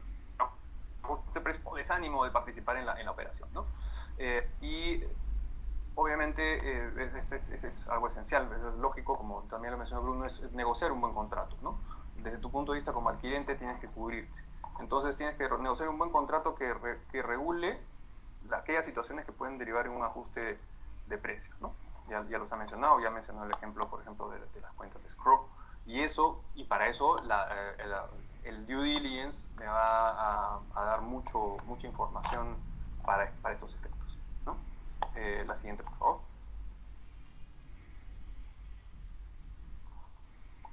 o desánimo de participar en la operación, ¿no? Y obviamente es algo esencial, es lógico, como también lo mencionó Bruno, es negociar un buen contrato, ¿no? Desde tu punto de vista como adquirente tienes que cubrirte. Entonces tienes que negociar un buen contrato que regule aquellas situaciones que pueden derivar en un ajuste de precios, ¿no? Ya los ha mencionado, ya mencionó el ejemplo, por ejemplo, de las cuentas escrow. Y para eso el due diligence me va a dar mucha información para estos efectos, ¿no? La siguiente, por favor.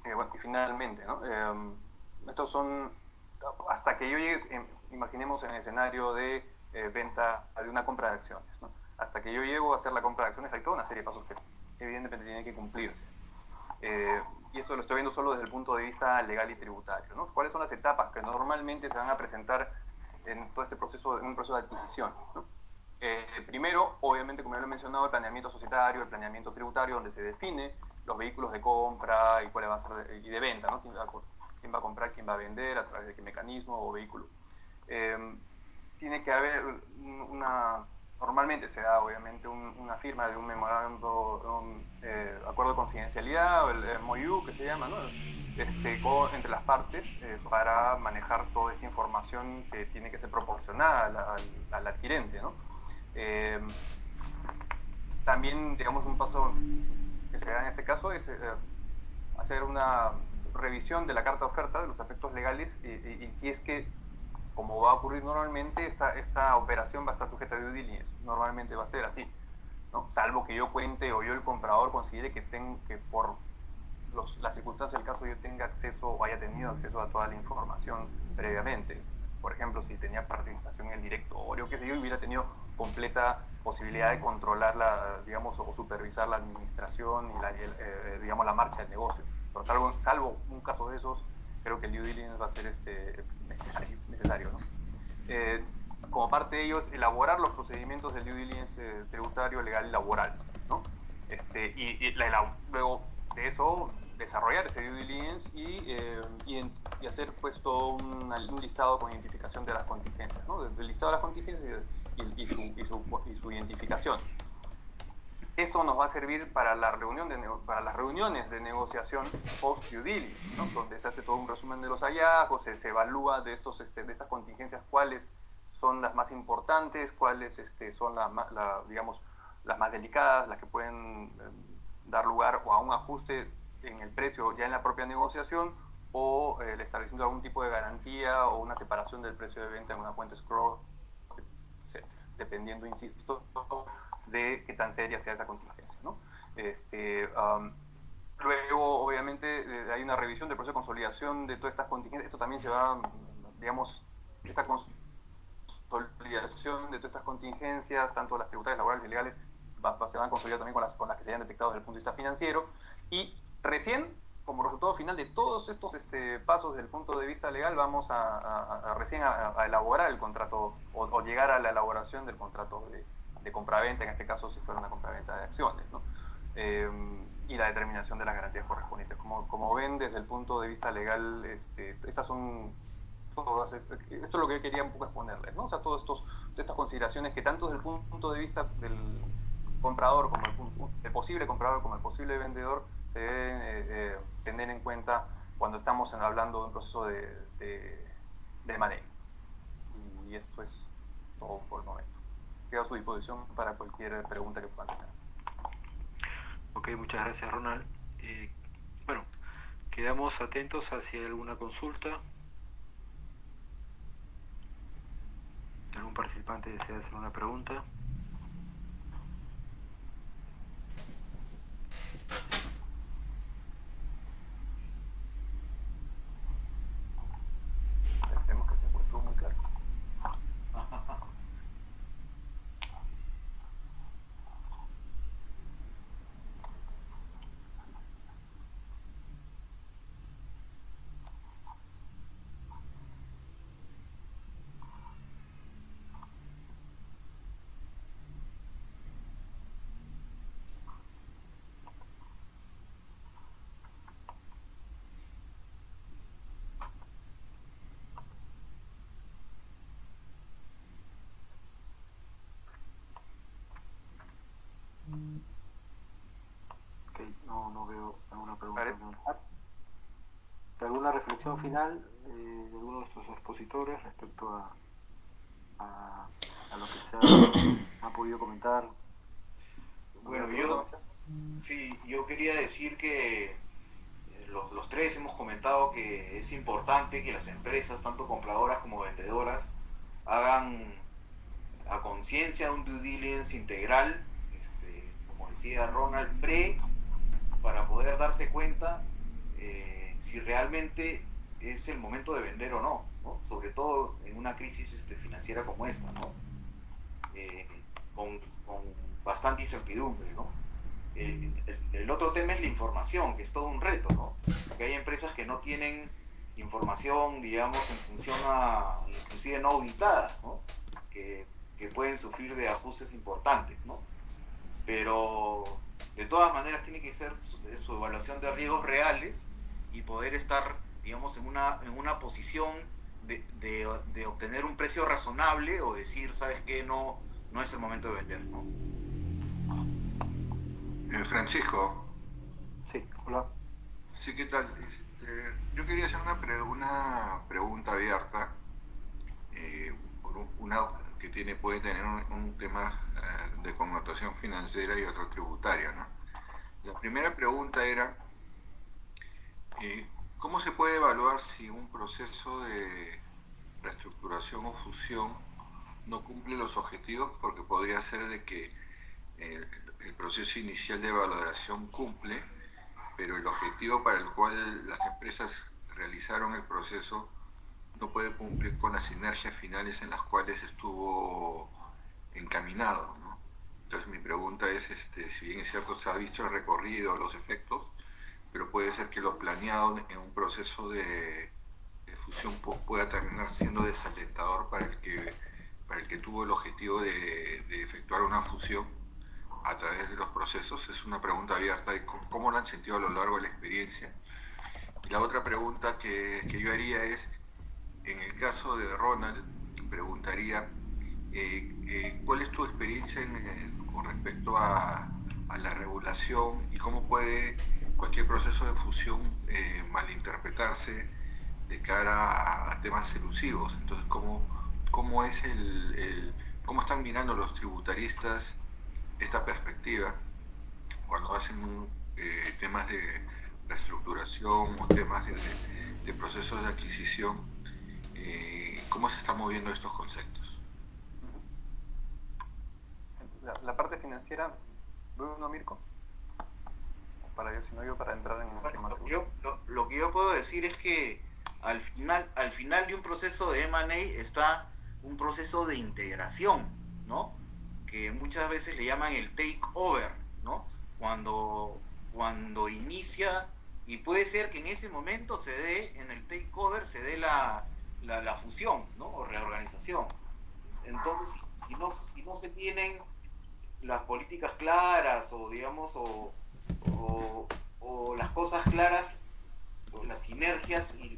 Bueno, y finalmente, ¿no? Estos son, hasta que yo llegue, imaginemos en el escenario de venta, de una compra de acciones, ¿no? Hasta que yo llego a hacer la compra de acciones hay toda una serie de pasos que evidentemente tienen que cumplirse. Y esto lo estoy viendo solo desde el punto de vista legal y tributario, ¿no? ¿Cuáles son las etapas que normalmente se van a presentar en todo este proceso, en un proceso de adquisición, ¿no? Primero, obviamente, como ya lo he mencionado, el planeamiento societario, el planeamiento tributario, donde se define los vehículos de compra y cuál va a ser y de venta, ¿no? Quién va a comprar, quién va a vender, a través de qué mecanismo o vehículo. Tiene que haber normalmente se da obviamente una firma de un memorando, acuerdo de confidencialidad, o el MOU que se llama, ¿no? Entre las partes para manejar toda esta información que tiene que ser proporcionada al adquirente, ¿no? También, digamos, un paso que se da en este caso es hacer una revisión de la carta de oferta, de los aspectos legales, y si es que, como va a ocurrir normalmente, esta operación va a estar sujeta a due diligence. Normalmente va a ser así, ¿no? Salvo que yo cuente o yo el comprador considere que por las circunstancias del caso yo tenga acceso o haya tenido acceso a toda la información previamente. Por ejemplo, si tenía participación en el directorio, qué sé yo, hubiera tenido completa posibilidad de controlar digamos, o supervisar la administración y digamos, la marcha del negocio. Pero salvo un caso de esos, creo que el due diligence va a ser necesario, ¿no? Como parte de ellos, elaborar los procedimientos del due diligence tributario, legal y laboral, ¿no? Luego de eso, desarrollar ese due diligence y hacer pues todo un listado con identificación de las contingencias, ¿no? El listado de las contingencias y su identificación. Esto nos va a servir para las reuniones de negociación post due diligence, ¿no? Donde se hace todo un resumen de los hallazgos, se evalúa de estas contingencias cuáles son las más importantes, cuáles son digamos, las más delicadas, las que pueden dar lugar o a un ajuste en el precio ya en la propia negociación, o el establecimiento de algún tipo de garantía o una separación del precio de venta en una cuenta escrow, etc. Dependiendo, insisto, de qué tan seria sea esa contingencia, ¿no? Luego, obviamente, hay una revisión del proceso de consolidación de todas estas contingencias. Esto también se va, digamos, esta consolidación de todas estas contingencias, tanto las tributarias, laborales y legales, se van a consolidar también con las que se hayan detectado desde el punto de vista financiero. Y recién, como resultado final de todos estos pasos desde el punto de vista legal, vamos recién a elaborar el contrato o llegar a la elaboración del contrato de compraventa, en este caso si fuera una compraventa de acciones, ¿no? Y la determinación de las garantías correspondientes. Como ven, desde el punto de vista legal, estas son todas, esto es lo que yo quería un poco exponerles, ¿no? O sea, todas estas consideraciones que tanto desde el punto de vista del comprador como el posible comprador como el posible vendedor se deben tener en cuenta cuando estamos hablando de un proceso de M&A. Y esto es todo por el momento. su disposición para cualquier pregunta que puedan tener. Ok, muchas gracias, Ronald. Bueno, quedamos atentos a si hay alguna consulta. ¿Algún participante desea hacer una pregunta? Esperemos que se estuvo muy claro. Ok, no veo alguna pregunta. Parece. ¿Alguna reflexión final de alguno de nuestros expositores respecto a lo que se ha podido comentar? Bueno, yo quería decir que los tres hemos comentado que es importante que las empresas, tanto compradoras como vendedoras, hagan a conciencia un due diligence integral, como decía Ronald, para poder darse cuenta si realmente es el momento de vender o no, ¿no? Sobre todo en una crisis financiera como esta, ¿no? Con bastante incertidumbre, ¿no? El otro tema es la información, que es todo un reto, ¿no? Porque hay empresas que no tienen información, digamos, en función a, inclusive no auditada, ¿no? Que pueden sufrir de ajustes importantes, ¿no? Pero de todas maneras tiene que ser su evaluación de riesgos reales y poder estar, digamos, en una posición de obtener un precio razonable o decir, ¿sabes qué? No es el momento de vender, ¿no? Francisco. Sí, hola. Sí, ¿qué tal? Yo quería hacer una pregunta abierta, una que puede tener un tema de connotación financiera y otro tributario, ¿no? La primera pregunta era, ¿cómo se puede evaluar si un proceso de reestructuración o fusión no cumple los objetivos? Porque podría ser de que el proceso inicial de valoración cumple, pero el objetivo para el cual las empresas realizaron el proceso no puede cumplir con las sinergias finales en las cuales estuvo encaminado, ¿no? Entonces mi pregunta es, si bien es cierto se ha visto el recorrido, los efectos, pero puede ser que lo planeado en un proceso de fusión pueda terminar siendo desalentador para el que tuvo el objetivo de efectuar una fusión a través de los procesos. Es una pregunta abierta y cómo lo han sentido a lo largo de la experiencia. Y la otra pregunta que yo haría es, en el caso de Ronald, preguntaría, ¿cuál es tu experiencia con respecto a la regulación y cómo puede cualquier proceso de fusión malinterpretarse de cara a temas elusivos? Entonces, ¿cómo es cómo están mirando los tributaristas esta perspectiva cuando hacen temas de reestructuración o temas de procesos de adquisición? ¿Cómo se están moviendo estos conceptos? La parte financiera, Bruno, Mirko, para entrar en el tema. Lo que yo puedo decir es que al final de un proceso de M&A está un proceso de integración, ¿no? Que muchas veces le llaman el takeover, ¿no? Cuando inicia, y puede ser que en ese momento en el takeover se dé la fusión, ¿no? O reorganización. Entonces, si no se tienen las políticas claras o digamos o las cosas claras, o las sinergias y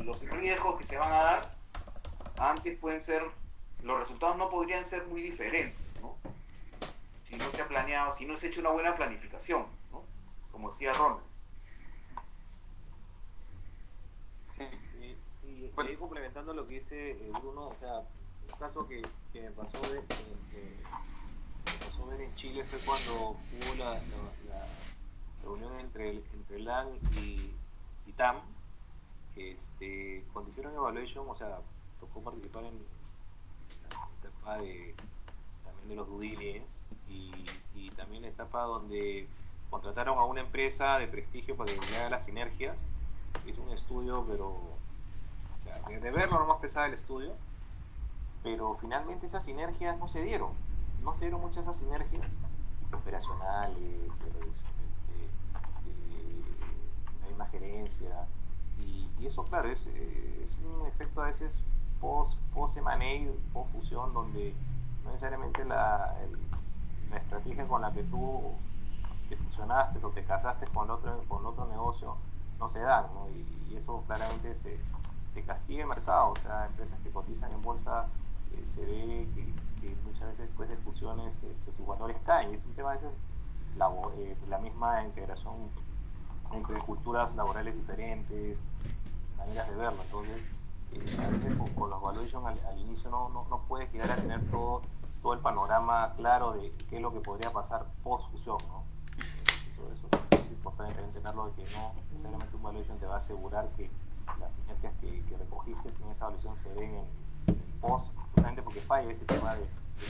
los riesgos que se van a dar antes los resultados no podrían ser muy diferentes, ¿no? Si no se ha planeado, si no se ha hecho una buena planificación, ¿no? Como decía Ron. Sí. Sí, complementando lo que dice Bruno, o sea, Un caso que me pasó me pasó ver en Chile fue cuando hubo la reunión entre LAN y TAM, cuando hicieron evaluation, o sea, tocó participar en la etapa también de los due diligence y también la etapa donde contrataron a una empresa de prestigio para que le haga las sinergias. Hizo un estudio, pero o sea, de verlo nomás pesaba el estudio, pero finalmente esas sinergias no se dieron. No se dieron muchas esas sinergias operacionales, de reducción de la misma gerencia. Y eso, claro, es un efecto a veces post-M&A, post-fusión, donde no necesariamente la estrategia con la que tú te fusionaste o te casaste con otro negocio no se da, ¿no? Y eso claramente te castiga el mercado. O sea, empresas que cotizan en bolsa, se ve que muchas veces después de fusiones sus valores caen. Y es un tema a veces la misma integración entre culturas laborales diferentes, maneras de verlo. Entonces, a veces con los valuation al inicio no puedes llegar a tener todo el panorama claro de qué es lo que podría pasar post-fusión, ¿no? Eso es importante entenderlo, de que no necesariamente un valuation te va a asegurar que las sinergias que recogiste en esa valuación se ven en post, justamente porque falla ese tema de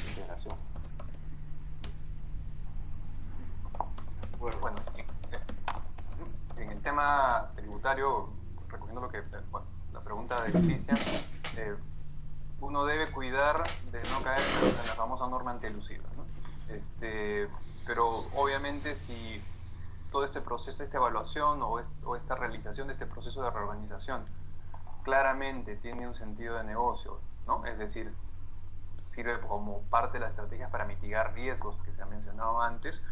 integración. Bueno, en el tema tributario, recogiendo la pregunta de Cristian, uno debe cuidar de no caer en la famosa norma antielusiva, ¿no? Pero obviamente si todo este proceso, esta evaluación o esta realización de este proceso de reorganización claramente tiene un sentido de negocio, ¿no? Es decir, sirve como parte de las estrategias para mitigar riesgos que se han mencionado antes.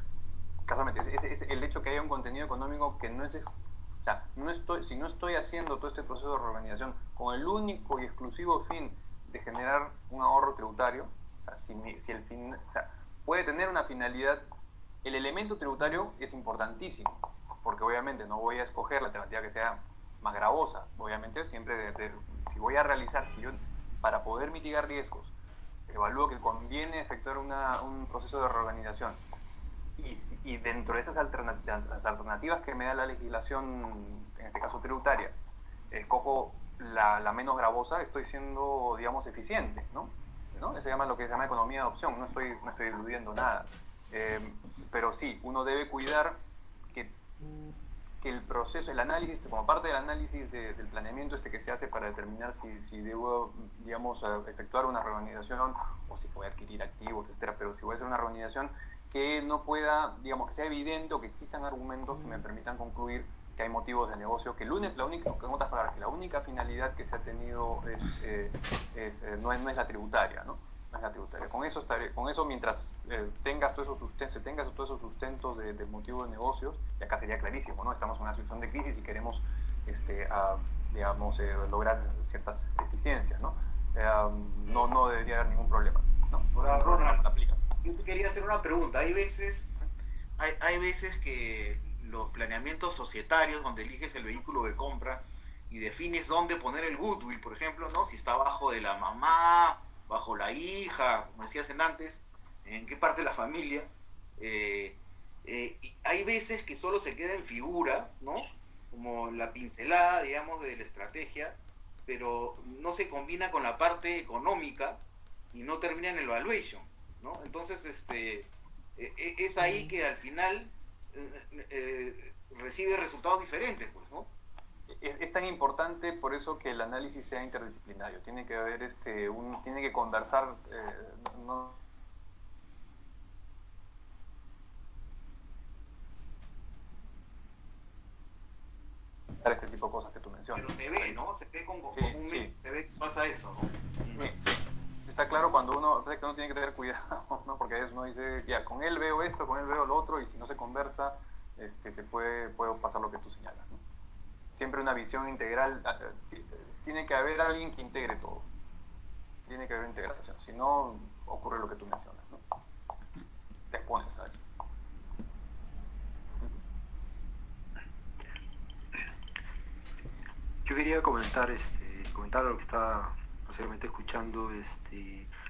Casualmente, es el hecho que haya un contenido económico que no es... O sea, si no estoy haciendo todo este proceso de reorganización con el único y exclusivo fin de generar un ahorro tributario, o sea, si el fin... O sea, puede tener una finalidad. El elemento tributario es importantísimo, porque obviamente no voy a escoger la alternativa que sea más gravosa. Obviamente siempre, si voy a realizar, para poder mitigar riesgos, evalúo que conviene efectuar un proceso de reorganización, y dentro de esas las alternativas que me da la legislación, en este caso tributaria, escojo la menos gravosa, estoy siendo, digamos, eficiente, ¿no? Eso se llama lo que se llama economía de opción, no estoy diluviendo nada. Pero sí, uno debe cuidar que el proceso, el análisis, como parte del análisis del planeamiento que se hace para determinar si debo, digamos, efectuar una reorganización o si voy a adquirir activos, etcétera, pero si voy a hacer una reorganización, que no pueda, digamos, que sea evidente o que existan argumentos que me permitan concluir que hay motivos de negocio, que en otras palabras, que la única finalidad que se ha tenido no es la tributaria, ¿no? No es la tributaria. Con eso mientras tengas todos esos sustentos de motivo de negocios, y acá sería clarísimo, ¿no? Estamos en una situación de crisis y queremos, digamos, lograr ciertas eficiencias, ¿no? No debería haber ningún problema, ¿no? Ahora, Ronald, yo te quería hacer una pregunta. Hay veces que los planeamientos societarios, donde eliges el vehículo de compra y defines dónde poner el goodwill, por ejemplo, ¿no? Si está bajo de la mamá, bajo la hija, como decías antes, en qué parte de la familia. Hay veces que solo se queda en figura, ¿no? Como la pincelada, digamos, de la estrategia, pero no se combina con la parte económica y no termina en el valuation, ¿no? Entonces, es ahí que al final recibe resultados diferentes, pues, ¿no? Es tan importante por eso que el análisis sea interdisciplinario. Tiene que haber tiene que conversar, no este tipo de cosas que tú mencionas. Pero se ve, ¿no? Se ve comúnmente, sí. se ve que pasa eso, ¿no? Sí. Está claro cuando uno tiene que tener cuidado, ¿no? Porque a veces uno dice, ya, con él veo esto, con él veo lo otro, y si no se conversa, se puede pasar lo que tú señalas, ¿no? Siempre una visión integral, tiene que haber alguien que integre todo. Tiene que haber integración, si no ocurre lo que tú mencionas, ¿no? Te expones a eso. Yo quería comentar lo que está posteriormente escuchando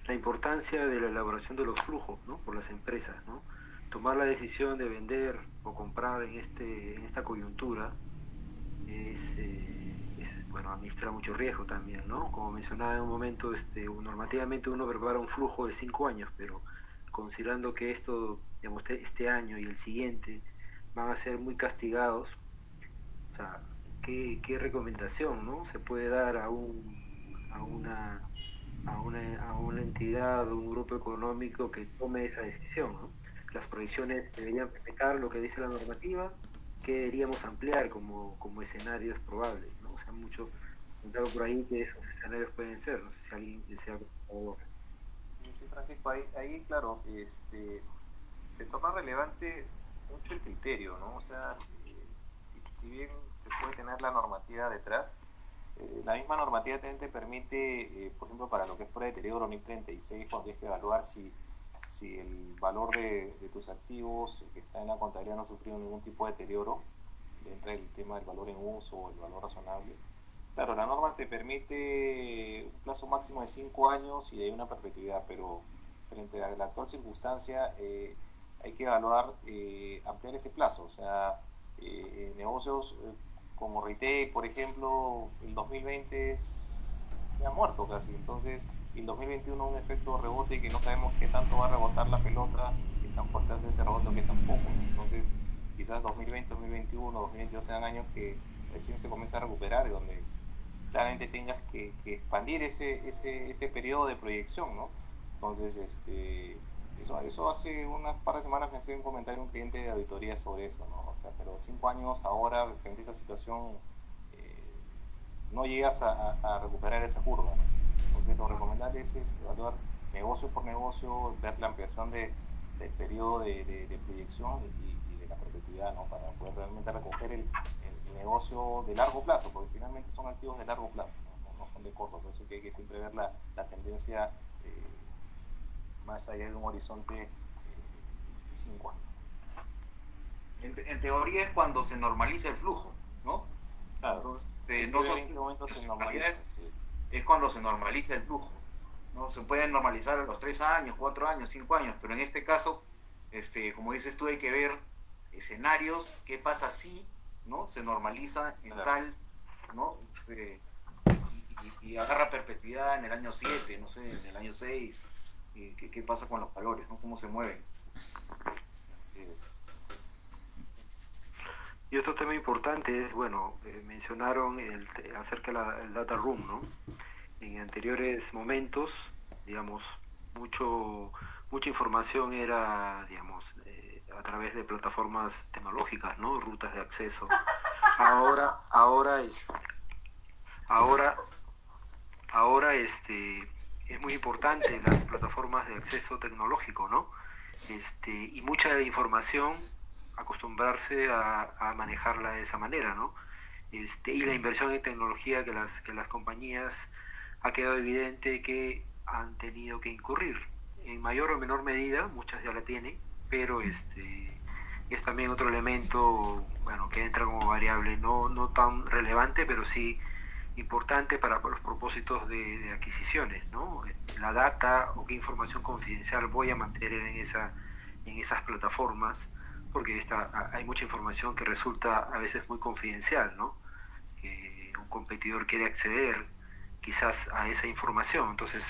la importancia de la elaboración de los flujos, ¿no? Por las empresas, ¿no? Tomar la decisión de vender o comprar en esta coyuntura bueno, administra mucho riesgo también, ¿no? Como mencionaba en un momento, normativamente uno prepara un flujo de 5 años, pero considerando que esto, digamos, este año y el siguiente van a ser muy castigados, o sea, ¿qué recomendación, ¿no? Se puede dar a una, a una entidad o un grupo económico que tome esa decisión, ¿no? Las proyecciones deberían respetar lo que dice la normativa, que deberíamos ampliar como escenarios probables, ¿no? O sea, mucho comentado por ahí que esos escenarios pueden ser, no sé si alguien desea por Sí, Francisco, ahí claro, se toma relevante mucho el criterio, ¿no? O sea, si bien se puede tener la normativa detrás, la misma normativa también te permite, por ejemplo, para lo que es por deterioro NIF 36, cuando tienes que evaluar si el valor de tus activos que está en la contabilidad no ha sufrido ningún tipo de deterioro, entra el tema del valor en uso o el valor razonable. Claro, la norma te permite un plazo máximo de 5 años y de una perpetuidad, pero frente a la actual circunstancia hay que evaluar, ampliar ese plazo. O sea, negocios como retail, por ejemplo, el 2020 ya ha muerto casi, entonces y el 2021 un efecto rebote que no sabemos qué tanto va a rebotar la pelota, qué tan fuerte hace ese rebote o qué tampoco. Entonces, quizás 2020, 2021, 2022 sean años que recién se comienza a recuperar y donde claramente tengas que expandir ese periodo de proyección, ¿no? Entonces, eso hace unas par de semanas me hacía un comentario un cliente de auditoría sobre eso, ¿no? O sea, pero 5 años ahora, frente a esta situación, no llegas a recuperar esa curva, ¿no? Entonces, lo recomendable es evaluar negocio por negocio, ver la ampliación del periodo de proyección y de la perpetuidad, ¿no? Para poder realmente recoger el negocio de largo plazo, porque finalmente son activos de largo plazo, no son de corto, por eso que hay que siempre ver la tendencia más allá de un horizonte de 5 años. En teoría es cuando se normaliza el flujo, ¿no? Claro. Entonces, no son 5 momentos se normaliza. Es cuando se normaliza el flujo, ¿no? Se puede normalizar a los 3 años, 4 años, 5 años, pero en este caso, como dices tú, hay que ver escenarios, qué pasa si, ¿no? Se normaliza en tal, ¿no? Y agarra perpetuidad en el año 7, no sé, en el año 6, ¿qué pasa con los valores, ¿no? ¿Cómo se mueven? Así es. Y otro tema importante es, bueno, mencionaron acerca del data room, ¿no? En anteriores momentos, digamos, mucha información era, digamos, a través de plataformas tecnológicas, ¿no? Rutas de acceso. Ahora es muy importante las plataformas de acceso tecnológico, ¿no? Y mucha información, acostumbrarse a manejarla de esa manera, ¿no? Y la inversión en tecnología que las compañías ha quedado evidente que han tenido que incurrir. En mayor o menor medida, muchas ya la tienen, pero es también otro elemento, bueno, que entra como variable no tan relevante, pero sí importante para los propósitos de adquisiciones, ¿no? La data o qué información confidencial voy a mantener en esas plataformas, porque hay mucha información que resulta a veces muy confidencial, ¿no? Que un competidor quiere acceder quizás a esa información. Entonces,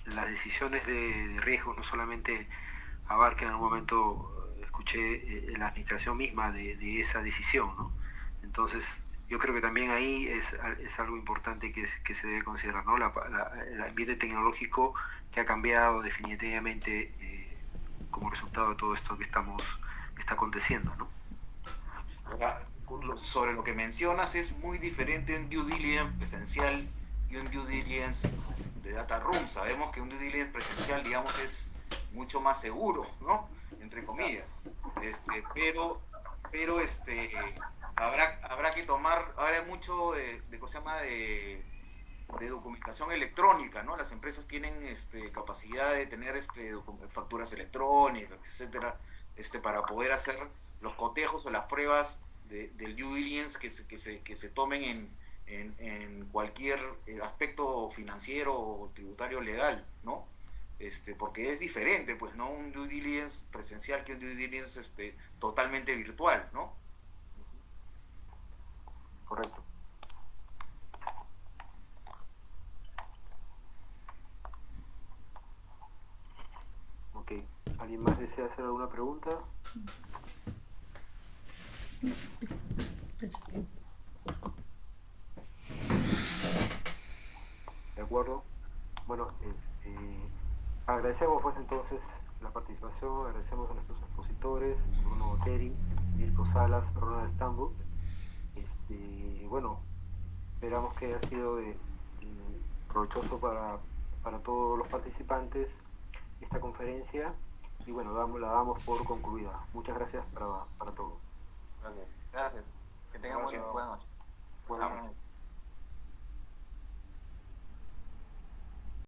las decisiones de riesgo no solamente abarcan en un momento, escuché la administración misma de esa decisión, ¿no? Entonces, yo creo que también ahí es algo importante que se debe considerar, ¿no? El ambiente tecnológico que ha cambiado definitivamente como resultado de todo esto que está aconteciendo, ¿no? Ahora, sobre lo que mencionas, es muy diferente un due diligence presencial y un due diligence de data room. Sabemos que un due diligence presencial, digamos, es mucho más seguro, ¿no? Entre comillas. Pero habrá que tomar, ahora hay mucho cosa se llama de documentación electrónica, ¿no? Las empresas tienen capacidad de tener facturas electrónicas, etcétera, para poder hacer los cotejos o las pruebas del due diligence que se tomen en cualquier aspecto financiero o tributario legal, ¿no? Porque es diferente, pues, ¿no? Un due diligence presencial que un due diligence totalmente virtual, ¿no? Correcto. Ok, ¿alguien más desea hacer alguna pregunta? De acuerdo. Bueno, agradecemos pues entonces la participación, agradecemos a nuestros expositores, Bruno Oteri, Mirko Salas, Ronald Stambo. Bueno, esperamos que haya sido provechoso para todos los participantes esta conferencia y bueno, la damos por concluida. Muchas gracias para todos. Gracias. Gracias. Que tengan buenas noches. Buenas noches.